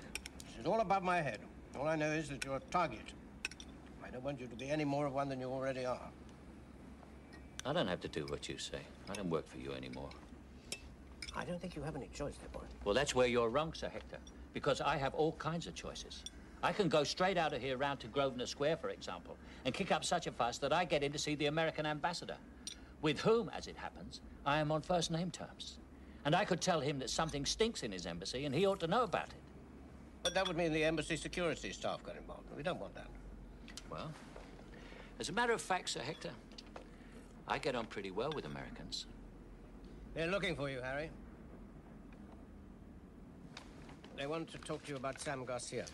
This is all above my head. All I know is that you're a target. I don't want you to be any more of one than you already are. I don't have to do what you say. I don't work for you anymore. I don't think you have any choice, dear boy. Well, that's where you're wrong, Sir Hector, because I have all kinds of choices. I can go straight out of here round to Grosvenor Square, for example, and kick up such a fuss that I get in to see the American ambassador, with whom, as it happens, I am on first-name terms. And I could tell him that something stinks in his embassy, and he ought to know about it. But that would mean the embassy security staff got involved. We don't want that. Well, as a matter of fact, Sir Hector, I get on pretty well with Americans. They're looking for you, Harry. They want to talk to you about Sam Garcia.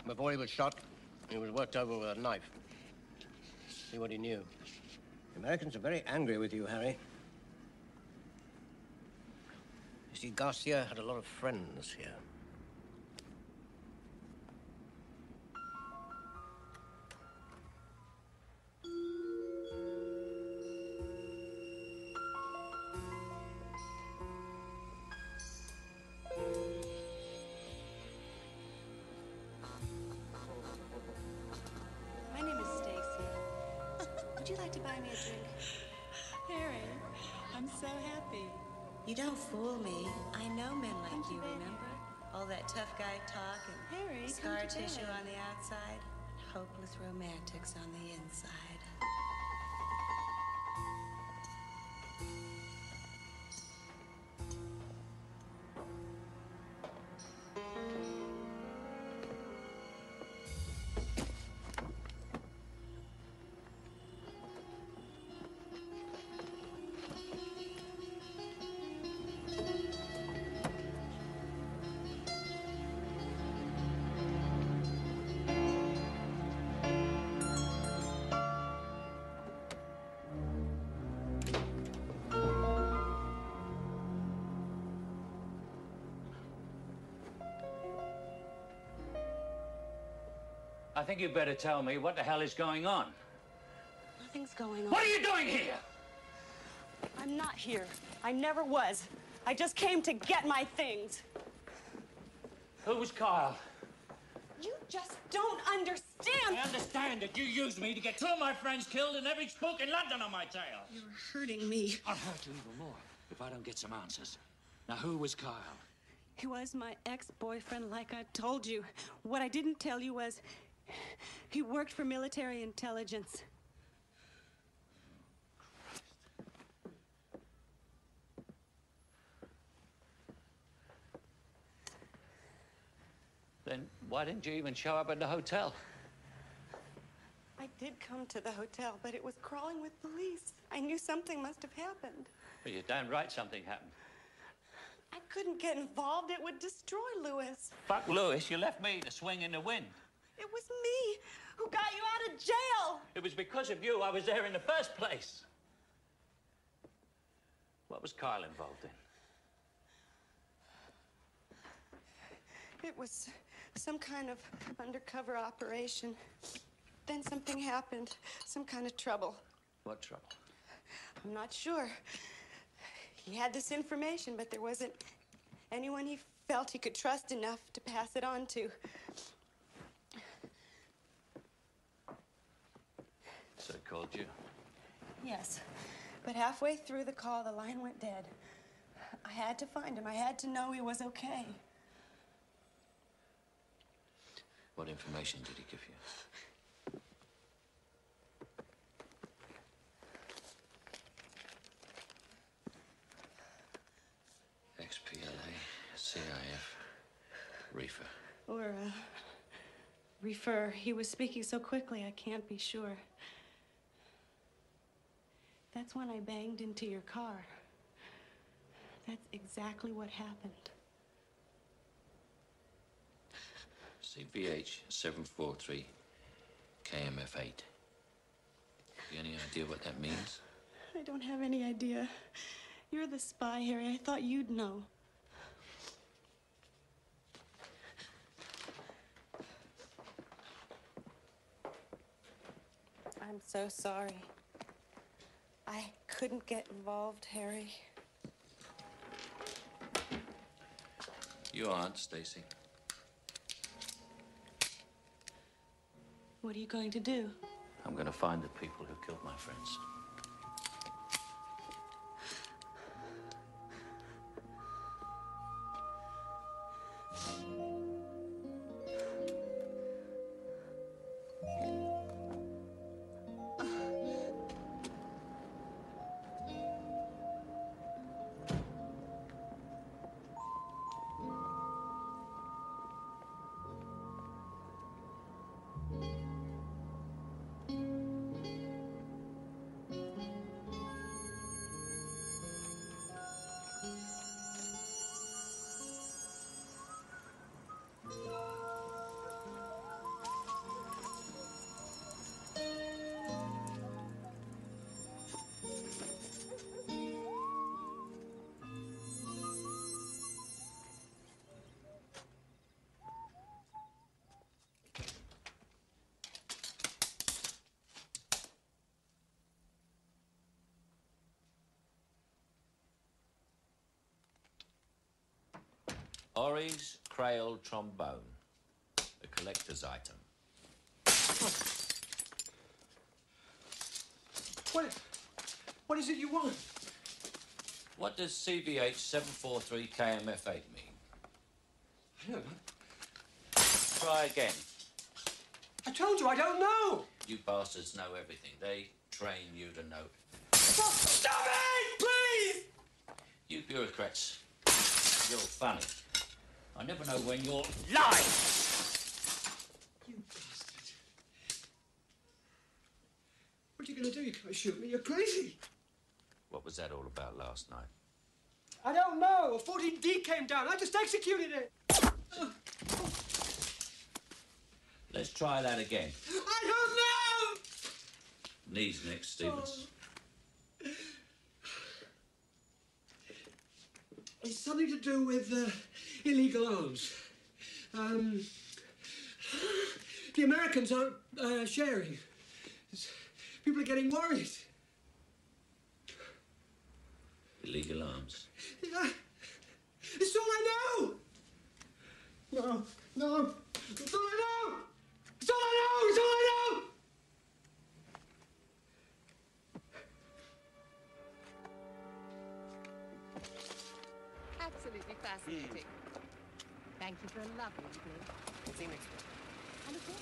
Before he was shot, He was worked over with a knife. See what he knew. The Americans are very angry with you, Harry. You see, Garcia had a lot of friends here. My name is Stacy. Would you like to buy me a drink? Harry, I'm so happy. You don't fool me. I know men like you, remember? All that tough guy talk and Harry, scar tissue on the outside, hopeless romantics on the inside. I think you'd better tell me what the hell is going on. Nothing's going on. What are you doing here? I'm not here. I never was. I just came to get my things. Who was Kyle? You just don't understand. I understand that you used me to get two of my friends killed and every spook in London on my tail. You're hurting me. I'll hurt you even more if I don't get some answers. Now, who was Kyle? He was my ex-boyfriend, like I told you. What I didn't tell you was he worked for military intelligence. Then why didn't you even show up at the hotel? I did come to the hotel, but it was crawling with police. I knew something must have happened. Well, you're damn right something happened. I couldn't get involved. It would destroy Lewis. Fuck Lewis, you left me to swing in the wind. It was me who got you out of jail. It was because of you I was there in the first place. What was Kyle involved in? It was some kind of undercover operation. Then something happened, some kind of trouble. What trouble? I'm not sure. He had this information, but there wasn't anyone he felt he could trust enough to pass it on to. So he called you? Yes, but halfway through the call, the line went dead. I had to find him. I had to know he was okay. What information did he give you? XPLA, CIF, reefer. Or, refer. He was speaking so quickly, I can't be sure. That's when I banged into your car. That's exactly what happened. CVH 743 KMF8. You any idea what that means? I don't have any idea. You're the spy, Harry. I thought you'd know. I'm so sorry. I couldn't get involved, Harry. You aren't, Stacy. What are you going to do? I'm going to find the people who killed my friends. Ori's Crayola trombone, a collector's item. What is it you want? What does CVH 743 KMF8 mean? I don't know. Try again. I told you I don't know. You bastards know everything. They train you to know. Stop it, please! You bureaucrats, you're funny. I never know when you're lying. You bastard. What are you going to do? You can't shoot me. You're crazy. What was that all about last night? I don't know. A 14D came down. I just executed it. Let's try that again. I don't know! Knees next, Stevens. It's something to do with illegal arms. The Americans aren't sharing. People are getting worried. Illegal arms. Yeah. It's all I know! No. It's all I know! It's all I know! It's all I know! Absolutely fascinating. Thank you for a lovely evening. See you next week. And again.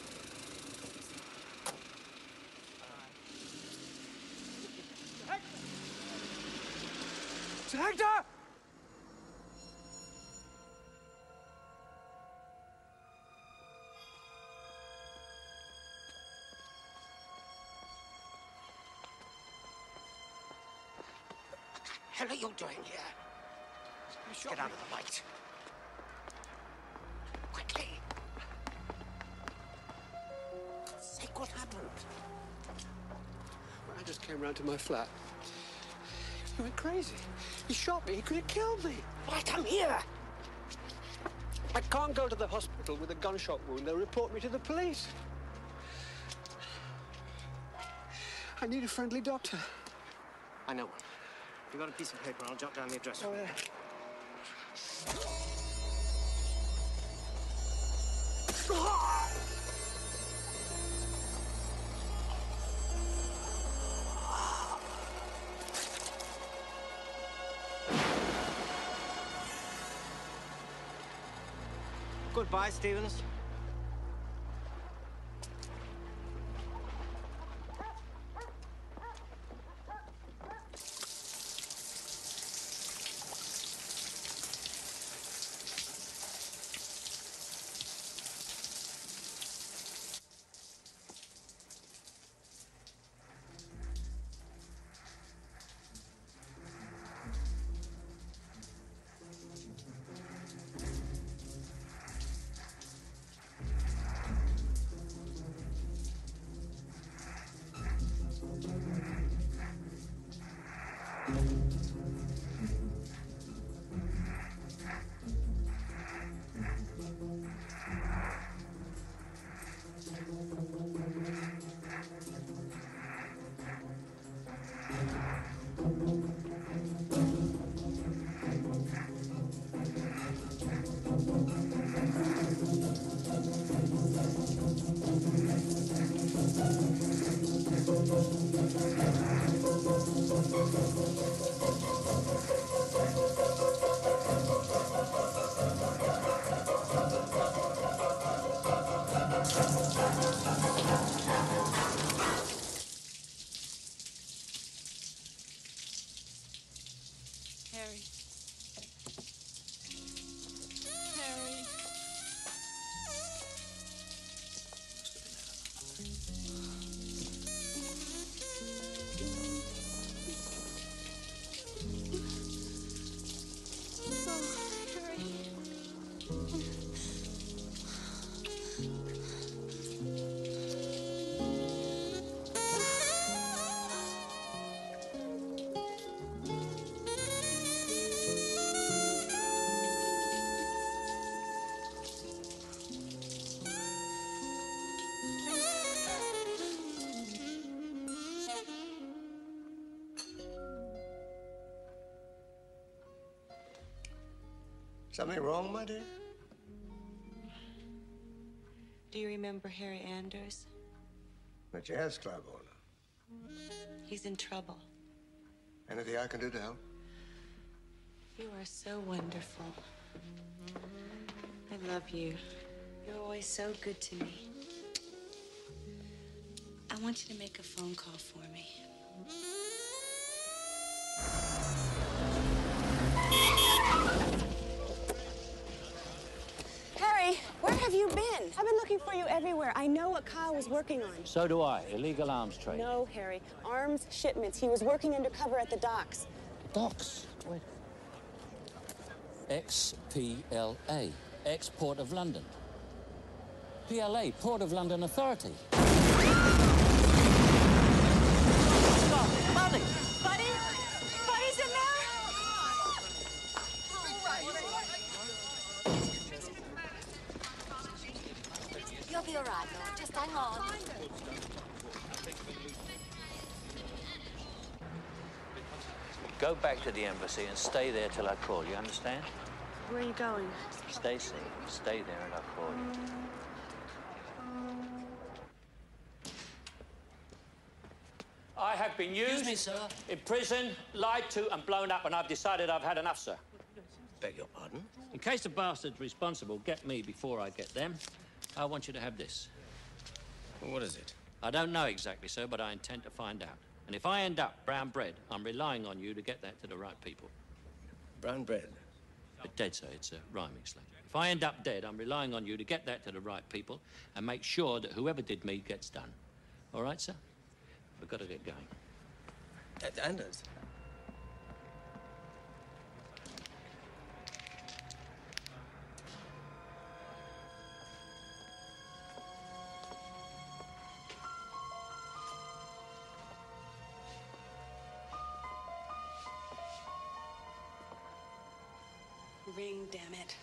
Hector! What the hell are you doing here? Get out of the light. Quickly. Say what happened. I just came round to my flat. He went crazy. He shot me. He could have killed me. Right, I'm here. I can't go to the hospital with a gunshot wound. They'll report me to the police. I need a friendly doctor. I know one. You got a piece of paper? I'll jot down the address. Oh, yeah. Goodbye, Stevens. Harry. Harry. Something wrong, my dear? Do you remember Harry Anders? The jazz club owner. He's in trouble. Anything I can do to help? You are so wonderful. I love you. You're always so good to me. I want you to make a phone call for me. Harry, where have you been? I've been looking for you everywhere. I know what Kyle was working on. So do I. Illegal arms trade. No, Harry. Arms shipments. He was working undercover at the docks. Docks? Wait. XPLA. Export of London. PLA, Port of London Authority. Buddy! Buddy? Buddy's in there? You'll be all right, Lord. Just hang on. Go back to the embassy and stay there till I call you, understand? Where are you going? Stay safe. Stay there and I'll call you. I have been used, Excuse me, sir. imprisoned, lied to and blown up, and I've decided I've had enough, sir. Beg your pardon? In case the bastards responsible get me before I get them, I want you to have this. What is it? I don't know exactly, sir, but I intend to find out. And if I end up brown bread, I'm relying on you to get that to the right people. Brown bread? Dead, sir. It's a rhyming slang. If I end up dead, I'm relying on you to get that to the right people and make sure that whoever did me gets done. All right, sir? We've got to get going. Anders? Ring, damn it.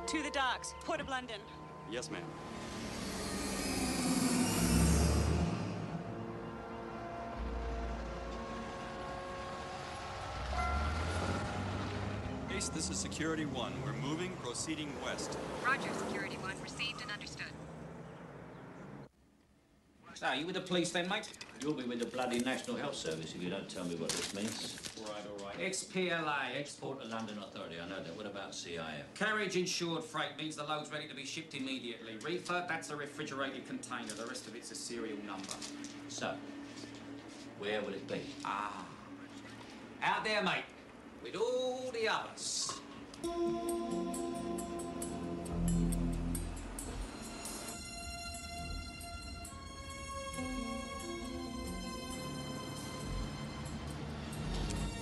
To the docks, Port of London. Yes, ma'am. Ace, this is Security 1. We're moving, proceeding west. Roger, Security 1. Received and understood. So, you with the police then, mate? You'll be with the bloody National Health Service if you don't tell me what this means. All right. XPLA, Export of London Authority. I know that. What about CIF? Carriage insured freight means the load's ready to be shipped immediately. Reefer, that's a refrigerated container. The rest of it's a serial number. So, where will it be? Ah. Out there, mate. With all the others.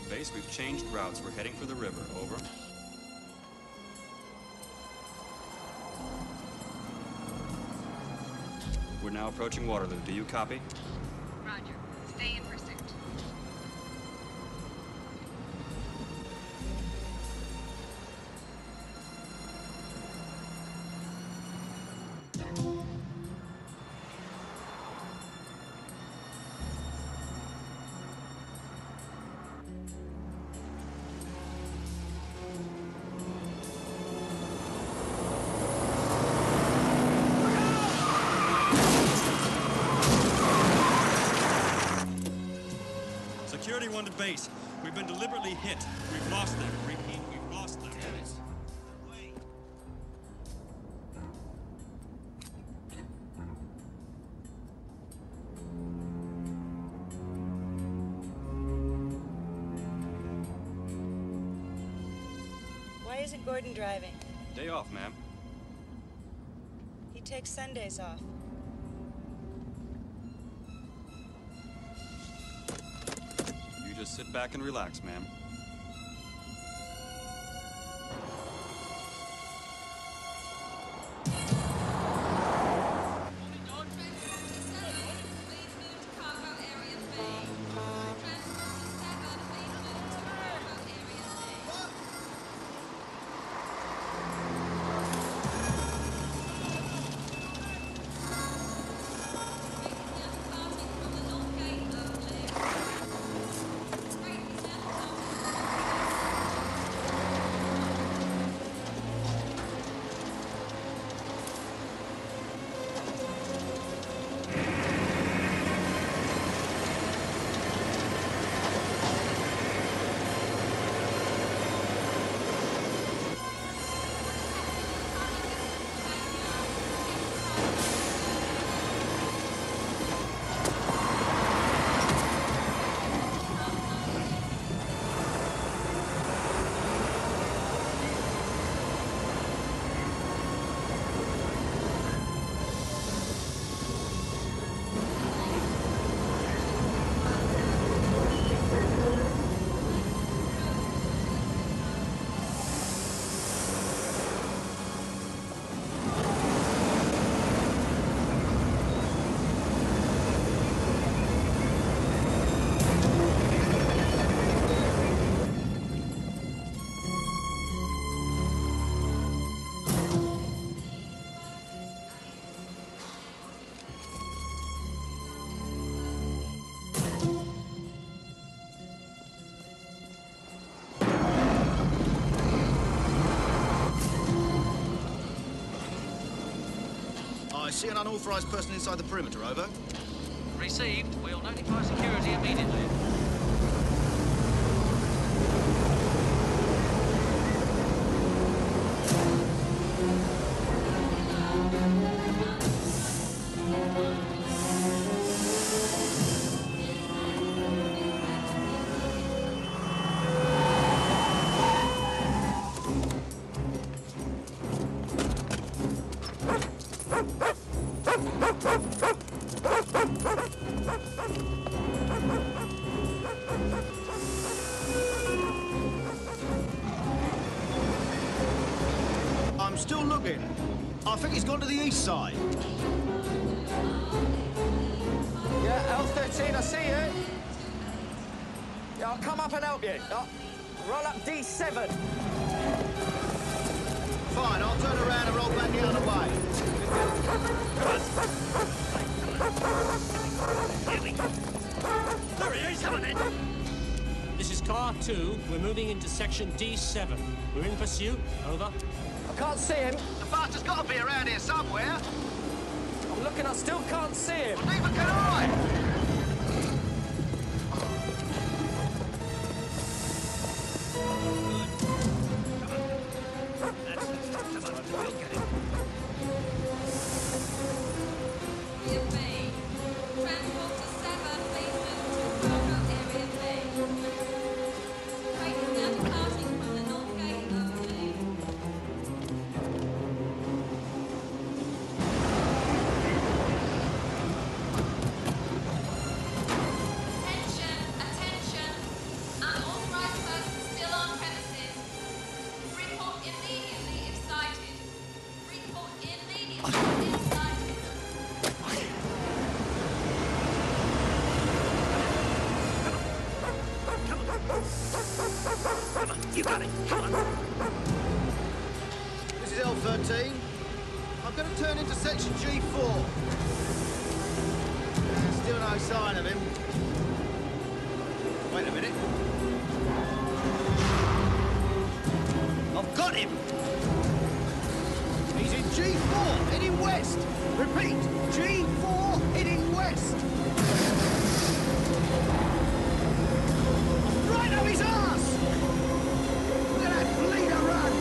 Base, we've changed routes. We're heading for the river. Over. We're now approaching Waterloo. Do you copy? Roger. Stay in pursuit. Security 1 to base. We've been deliberately hit. We've lost them. Repeat, we've lost them. Damn it. Why isn't Gordon driving? Day off, ma'am. He takes Sundays off. You just sit back and relax, ma'am. I see an unauthorised person inside the perimeter, over. Received. We'll notify security immediately. I'm still looking. I think he's gone to the east side. Yeah, L13, I see you. Yeah, I'll come up and help you. Roll up D7. Fine, I'll turn around and roll back the other way. There he is, come on in. This is car 2. We're moving into section D7. We're in pursuit. Over. I can't see him. The bastard's got to be around here somewhere. I'm looking, I still can't see him. Well, neither can I. You got it. Come on. This is L13. I'm going to turn into section G4. Still no sign of him. Wait a minute. I've got him. He's in G4, heading west. Repeat, G4, heading west. Right up his arse. Look at that bleeder run!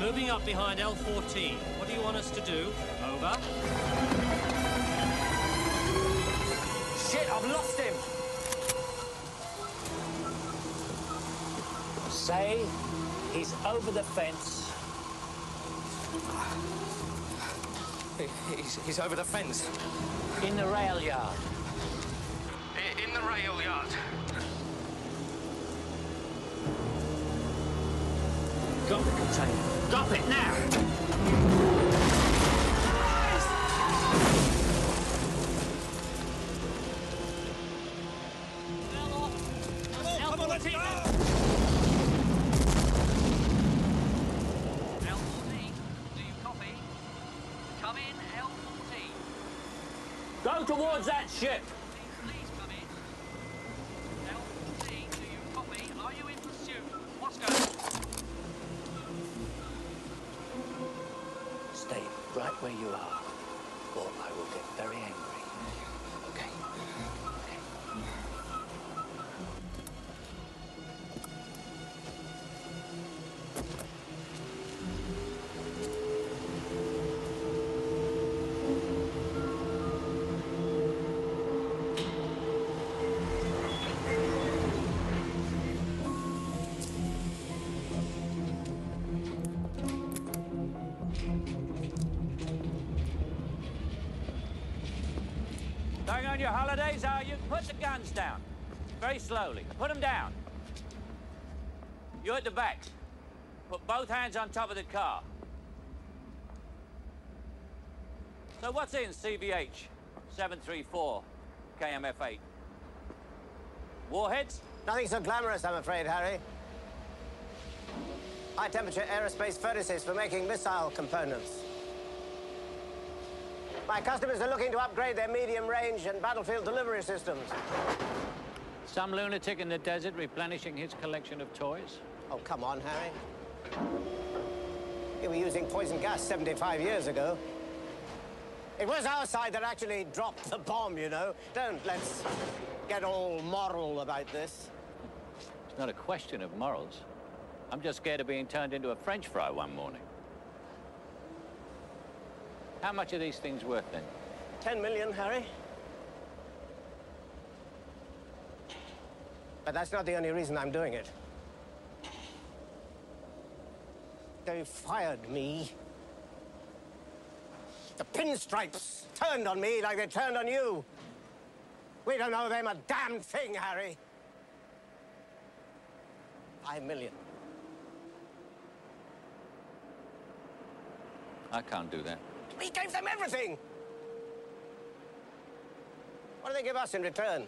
Moving up behind L14. What do you want us to do? Over. Shit, I've lost him. Say he's over the fence. He's over the fence. In the rail yard. In the rail yard. Got the container. Drop it now! Come on, let's go! L14, do you copy? Come in, L14. Go towards that ship. Please come in. L14, do you copy? Are you in pursuit? What's going on? Stay right where you are, or I will get very angry. Okay? Going on your holidays, are you? Put the guns down. Very slowly. Put them down. You at the back. Put both hands on top of the car. So what's in CVH 734 KMF8? Warheads? Nothing so glamorous, I'm afraid, Harry. High-temperature aerospace furnaces for making missile components. My customers are looking to upgrade their medium-range and battlefield delivery systems. Some lunatic in the desert replenishing his collection of toys? Oh, come on, Harry. You were using poison gas 75 years ago. It was our side that actually dropped the bomb, you know. Let's get all moral about this. It's not a question of morals. I'm just scared of being turned into a French fry one morning. How much are these things worth, then? 10 million, Harry. But that's not the only reason I'm doing it. They fired me. The pinstripes turned on me like they turned on you. We don't owe them a damn thing, Harry. 5 million. I can't do that. We gave them everything. What do they give us in return?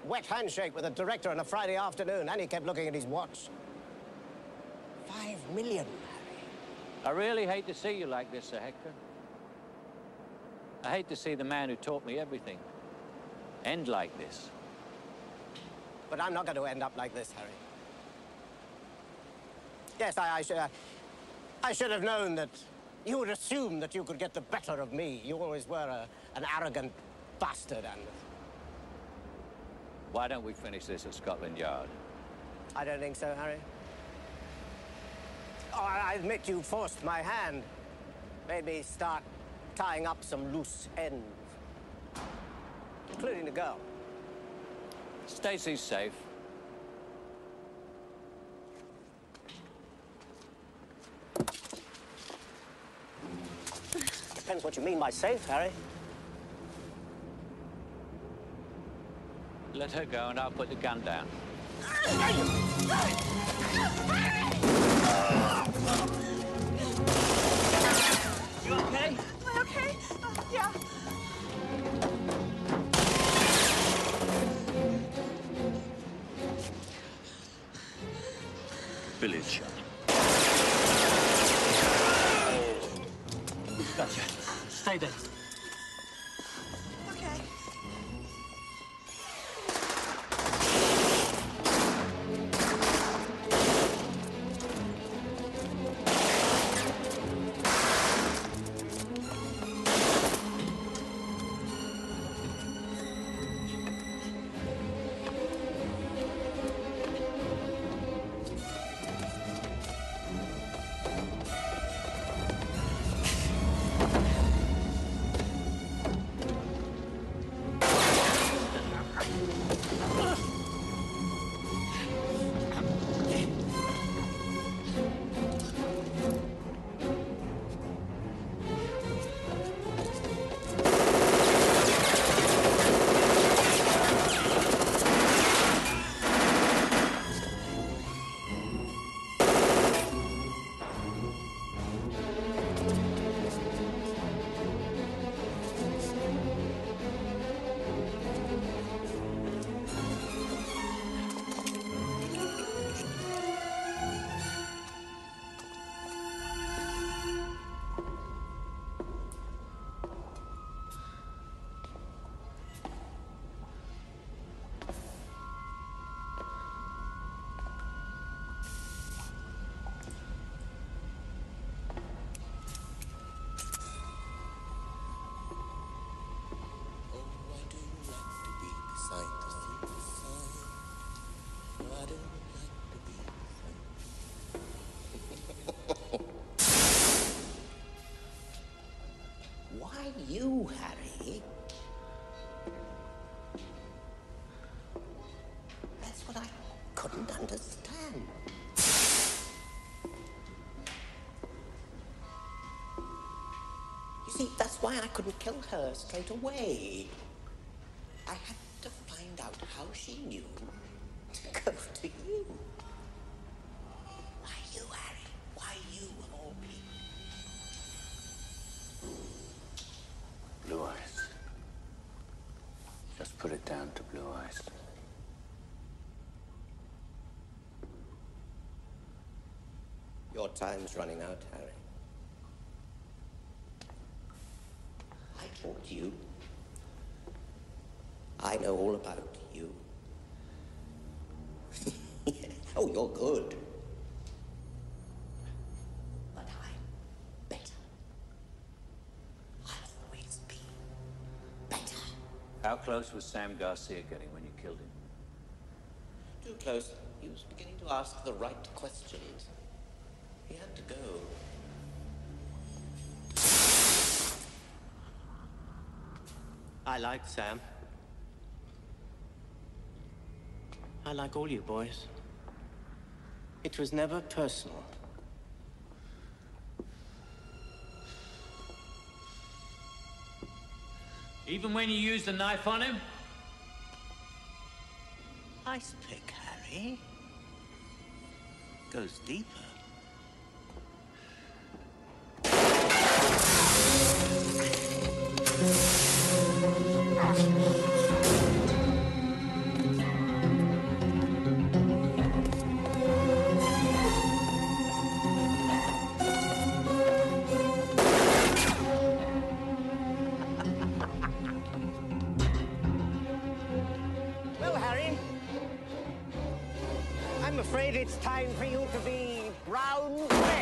Wet handshake with a director on a Friday afternoon, and he kept looking at his watch. 5 million, Harry. I really hate to see you like this, Sir Hector. I hate to see the man who taught me everything end like this. But I'm not going to end up like this, Harry. Yes, I should have known that you would assume that you could get the better of me. You always were an arrogant bastard, and... Why don't we finish this at Scotland Yard? I don't think so, Harry. Oh, I admit you forced my hand. Made me start tying up some loose ends. Including the girl. Stacy's safe. Depends what you mean by safe, Harry. Let her go and I'll put the gun down. You okay? Am I okay? Yeah. Village. Gotcha. Stay there. Okay. you, Harry? That's what I couldn't understand. You see, that's why I couldn't kill her straight away. I had to find out how she knew to go to you. Why you, Harry? Why you of all people? Blue eyes. Just put it down to blue eyes. Your time's running out, Harry. I taught you. I know all about you. Oh, you're good. But I'm better. I'll always be better. How close was Sam Garcia getting when you killed him? Too close. He was beginning to ask the right questions. He had to go. I like Sam. I like all you boys. It was never personal. Even when you used the knife on him? Ice pick, Harry. Goes deeper. Well, Harry, I'm afraid it's time for you to be brown bread.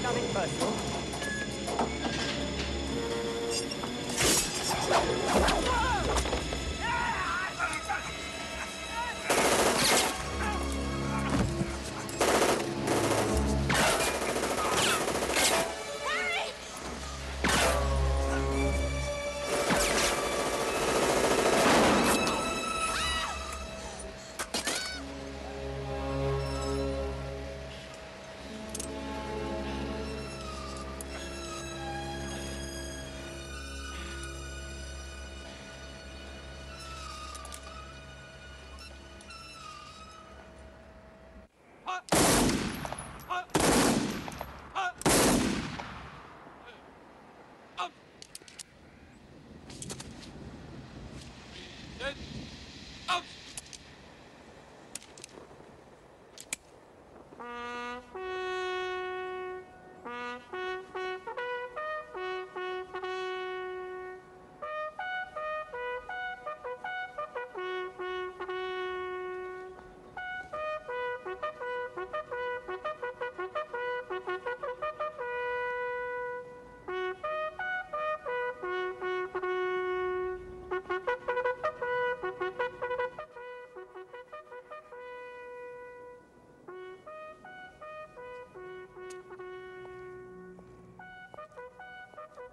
Nothing personal.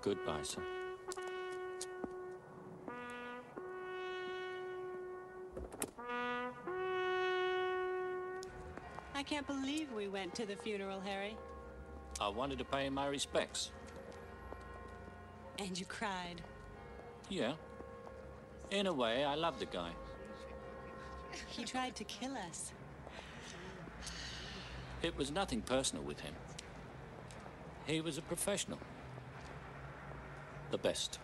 Goodbye, sir. I can't believe we went to the funeral, Harry. I wanted to pay him my respects. And you cried. Yeah. In a way, I love the guy. He tried to kill us. It was nothing personal with him. He was a professional. The best.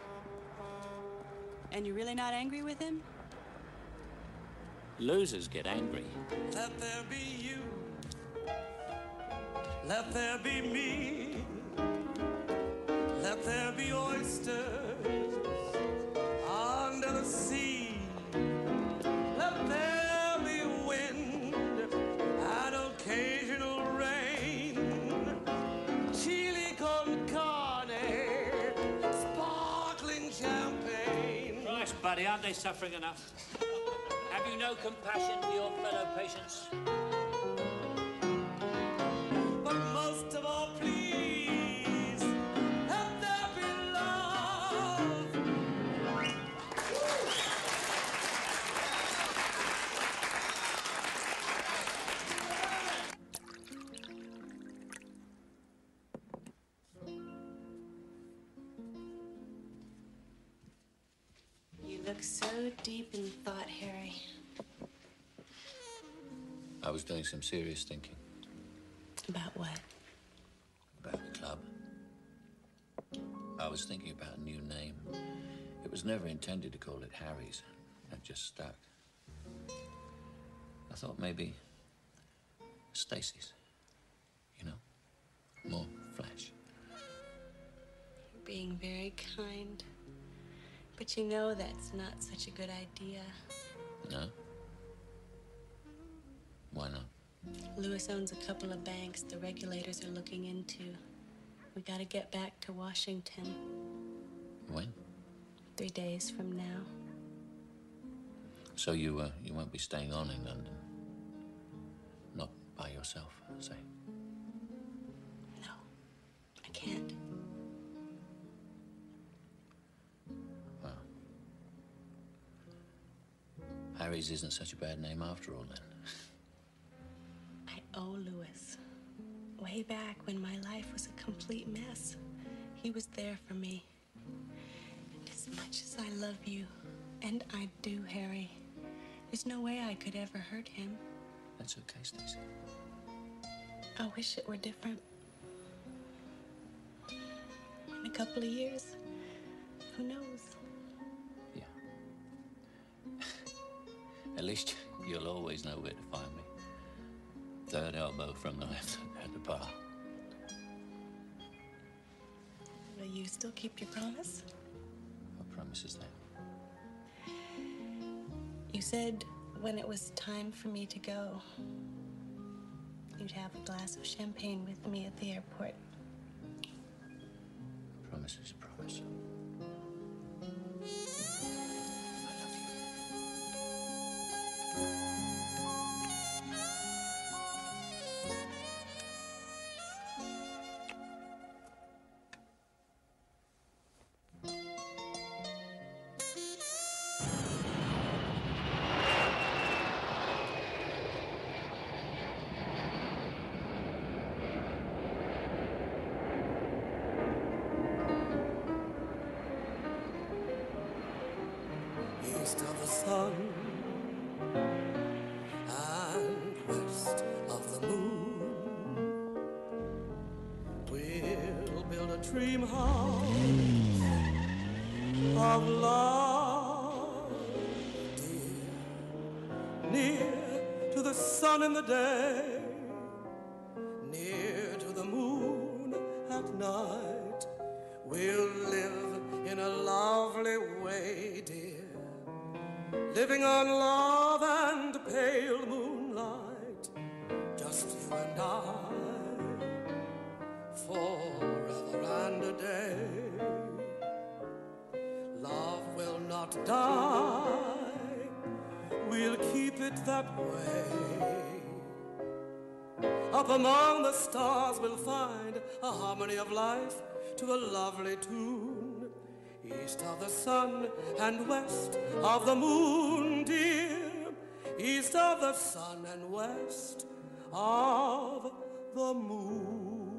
And you're really not angry with him? Losers get angry. Let there be you. Let there be me. Let there be oysters under the sea. Let there be wind and occasional rain. Chili con carne, sparkling champagne. Christ, buddy, aren't they suffering enough? Have you no compassion for your fellow patients? But most of all, look so deep in thought, Harry. I was doing some serious thinking. About what? About the club. I was thinking about a new name. It was never intended to call it Harry's. It just stuck. I thought maybe Stacy's. You know? More flash. You're being very kind. But you know that's not such a good idea. No? Why not? Lewis owns a couple of banks the regulators are looking into. We gotta get back to Washington. When? 3 days from now. So you won't be staying on in London? Not by yourself, say? No, I can't. Well, Harry's isn't such a bad name after all, then. I owe Lewis. Way back when my life was a complete mess, he was there for me. And as much as I love you, and I do, Harry, there's no way I could ever hurt him. That's okay, Stacey. I wish it were different. In a couple of years, who knows? Yeah. At least you'll always know where to find me. Third elbow from the left at the bar. Will you still keep your promise? What promise is that? You said when it was time for me to go, you'd have a glass of champagne with me at the airport. Promise is a promise. East of the sun and west of the moon, we'll build a dream house of love, dear, near to the sun in the day, near to the moon at night. We'll live in a lovely way, dear, living on love and pale moonlight, just you and I, forever and a day. Love will not die, we'll keep it that way. Up among the stars we'll find a harmony of life to a lovely tune. East of the sun and west of the moon, dear. East of the sun and west of the moon.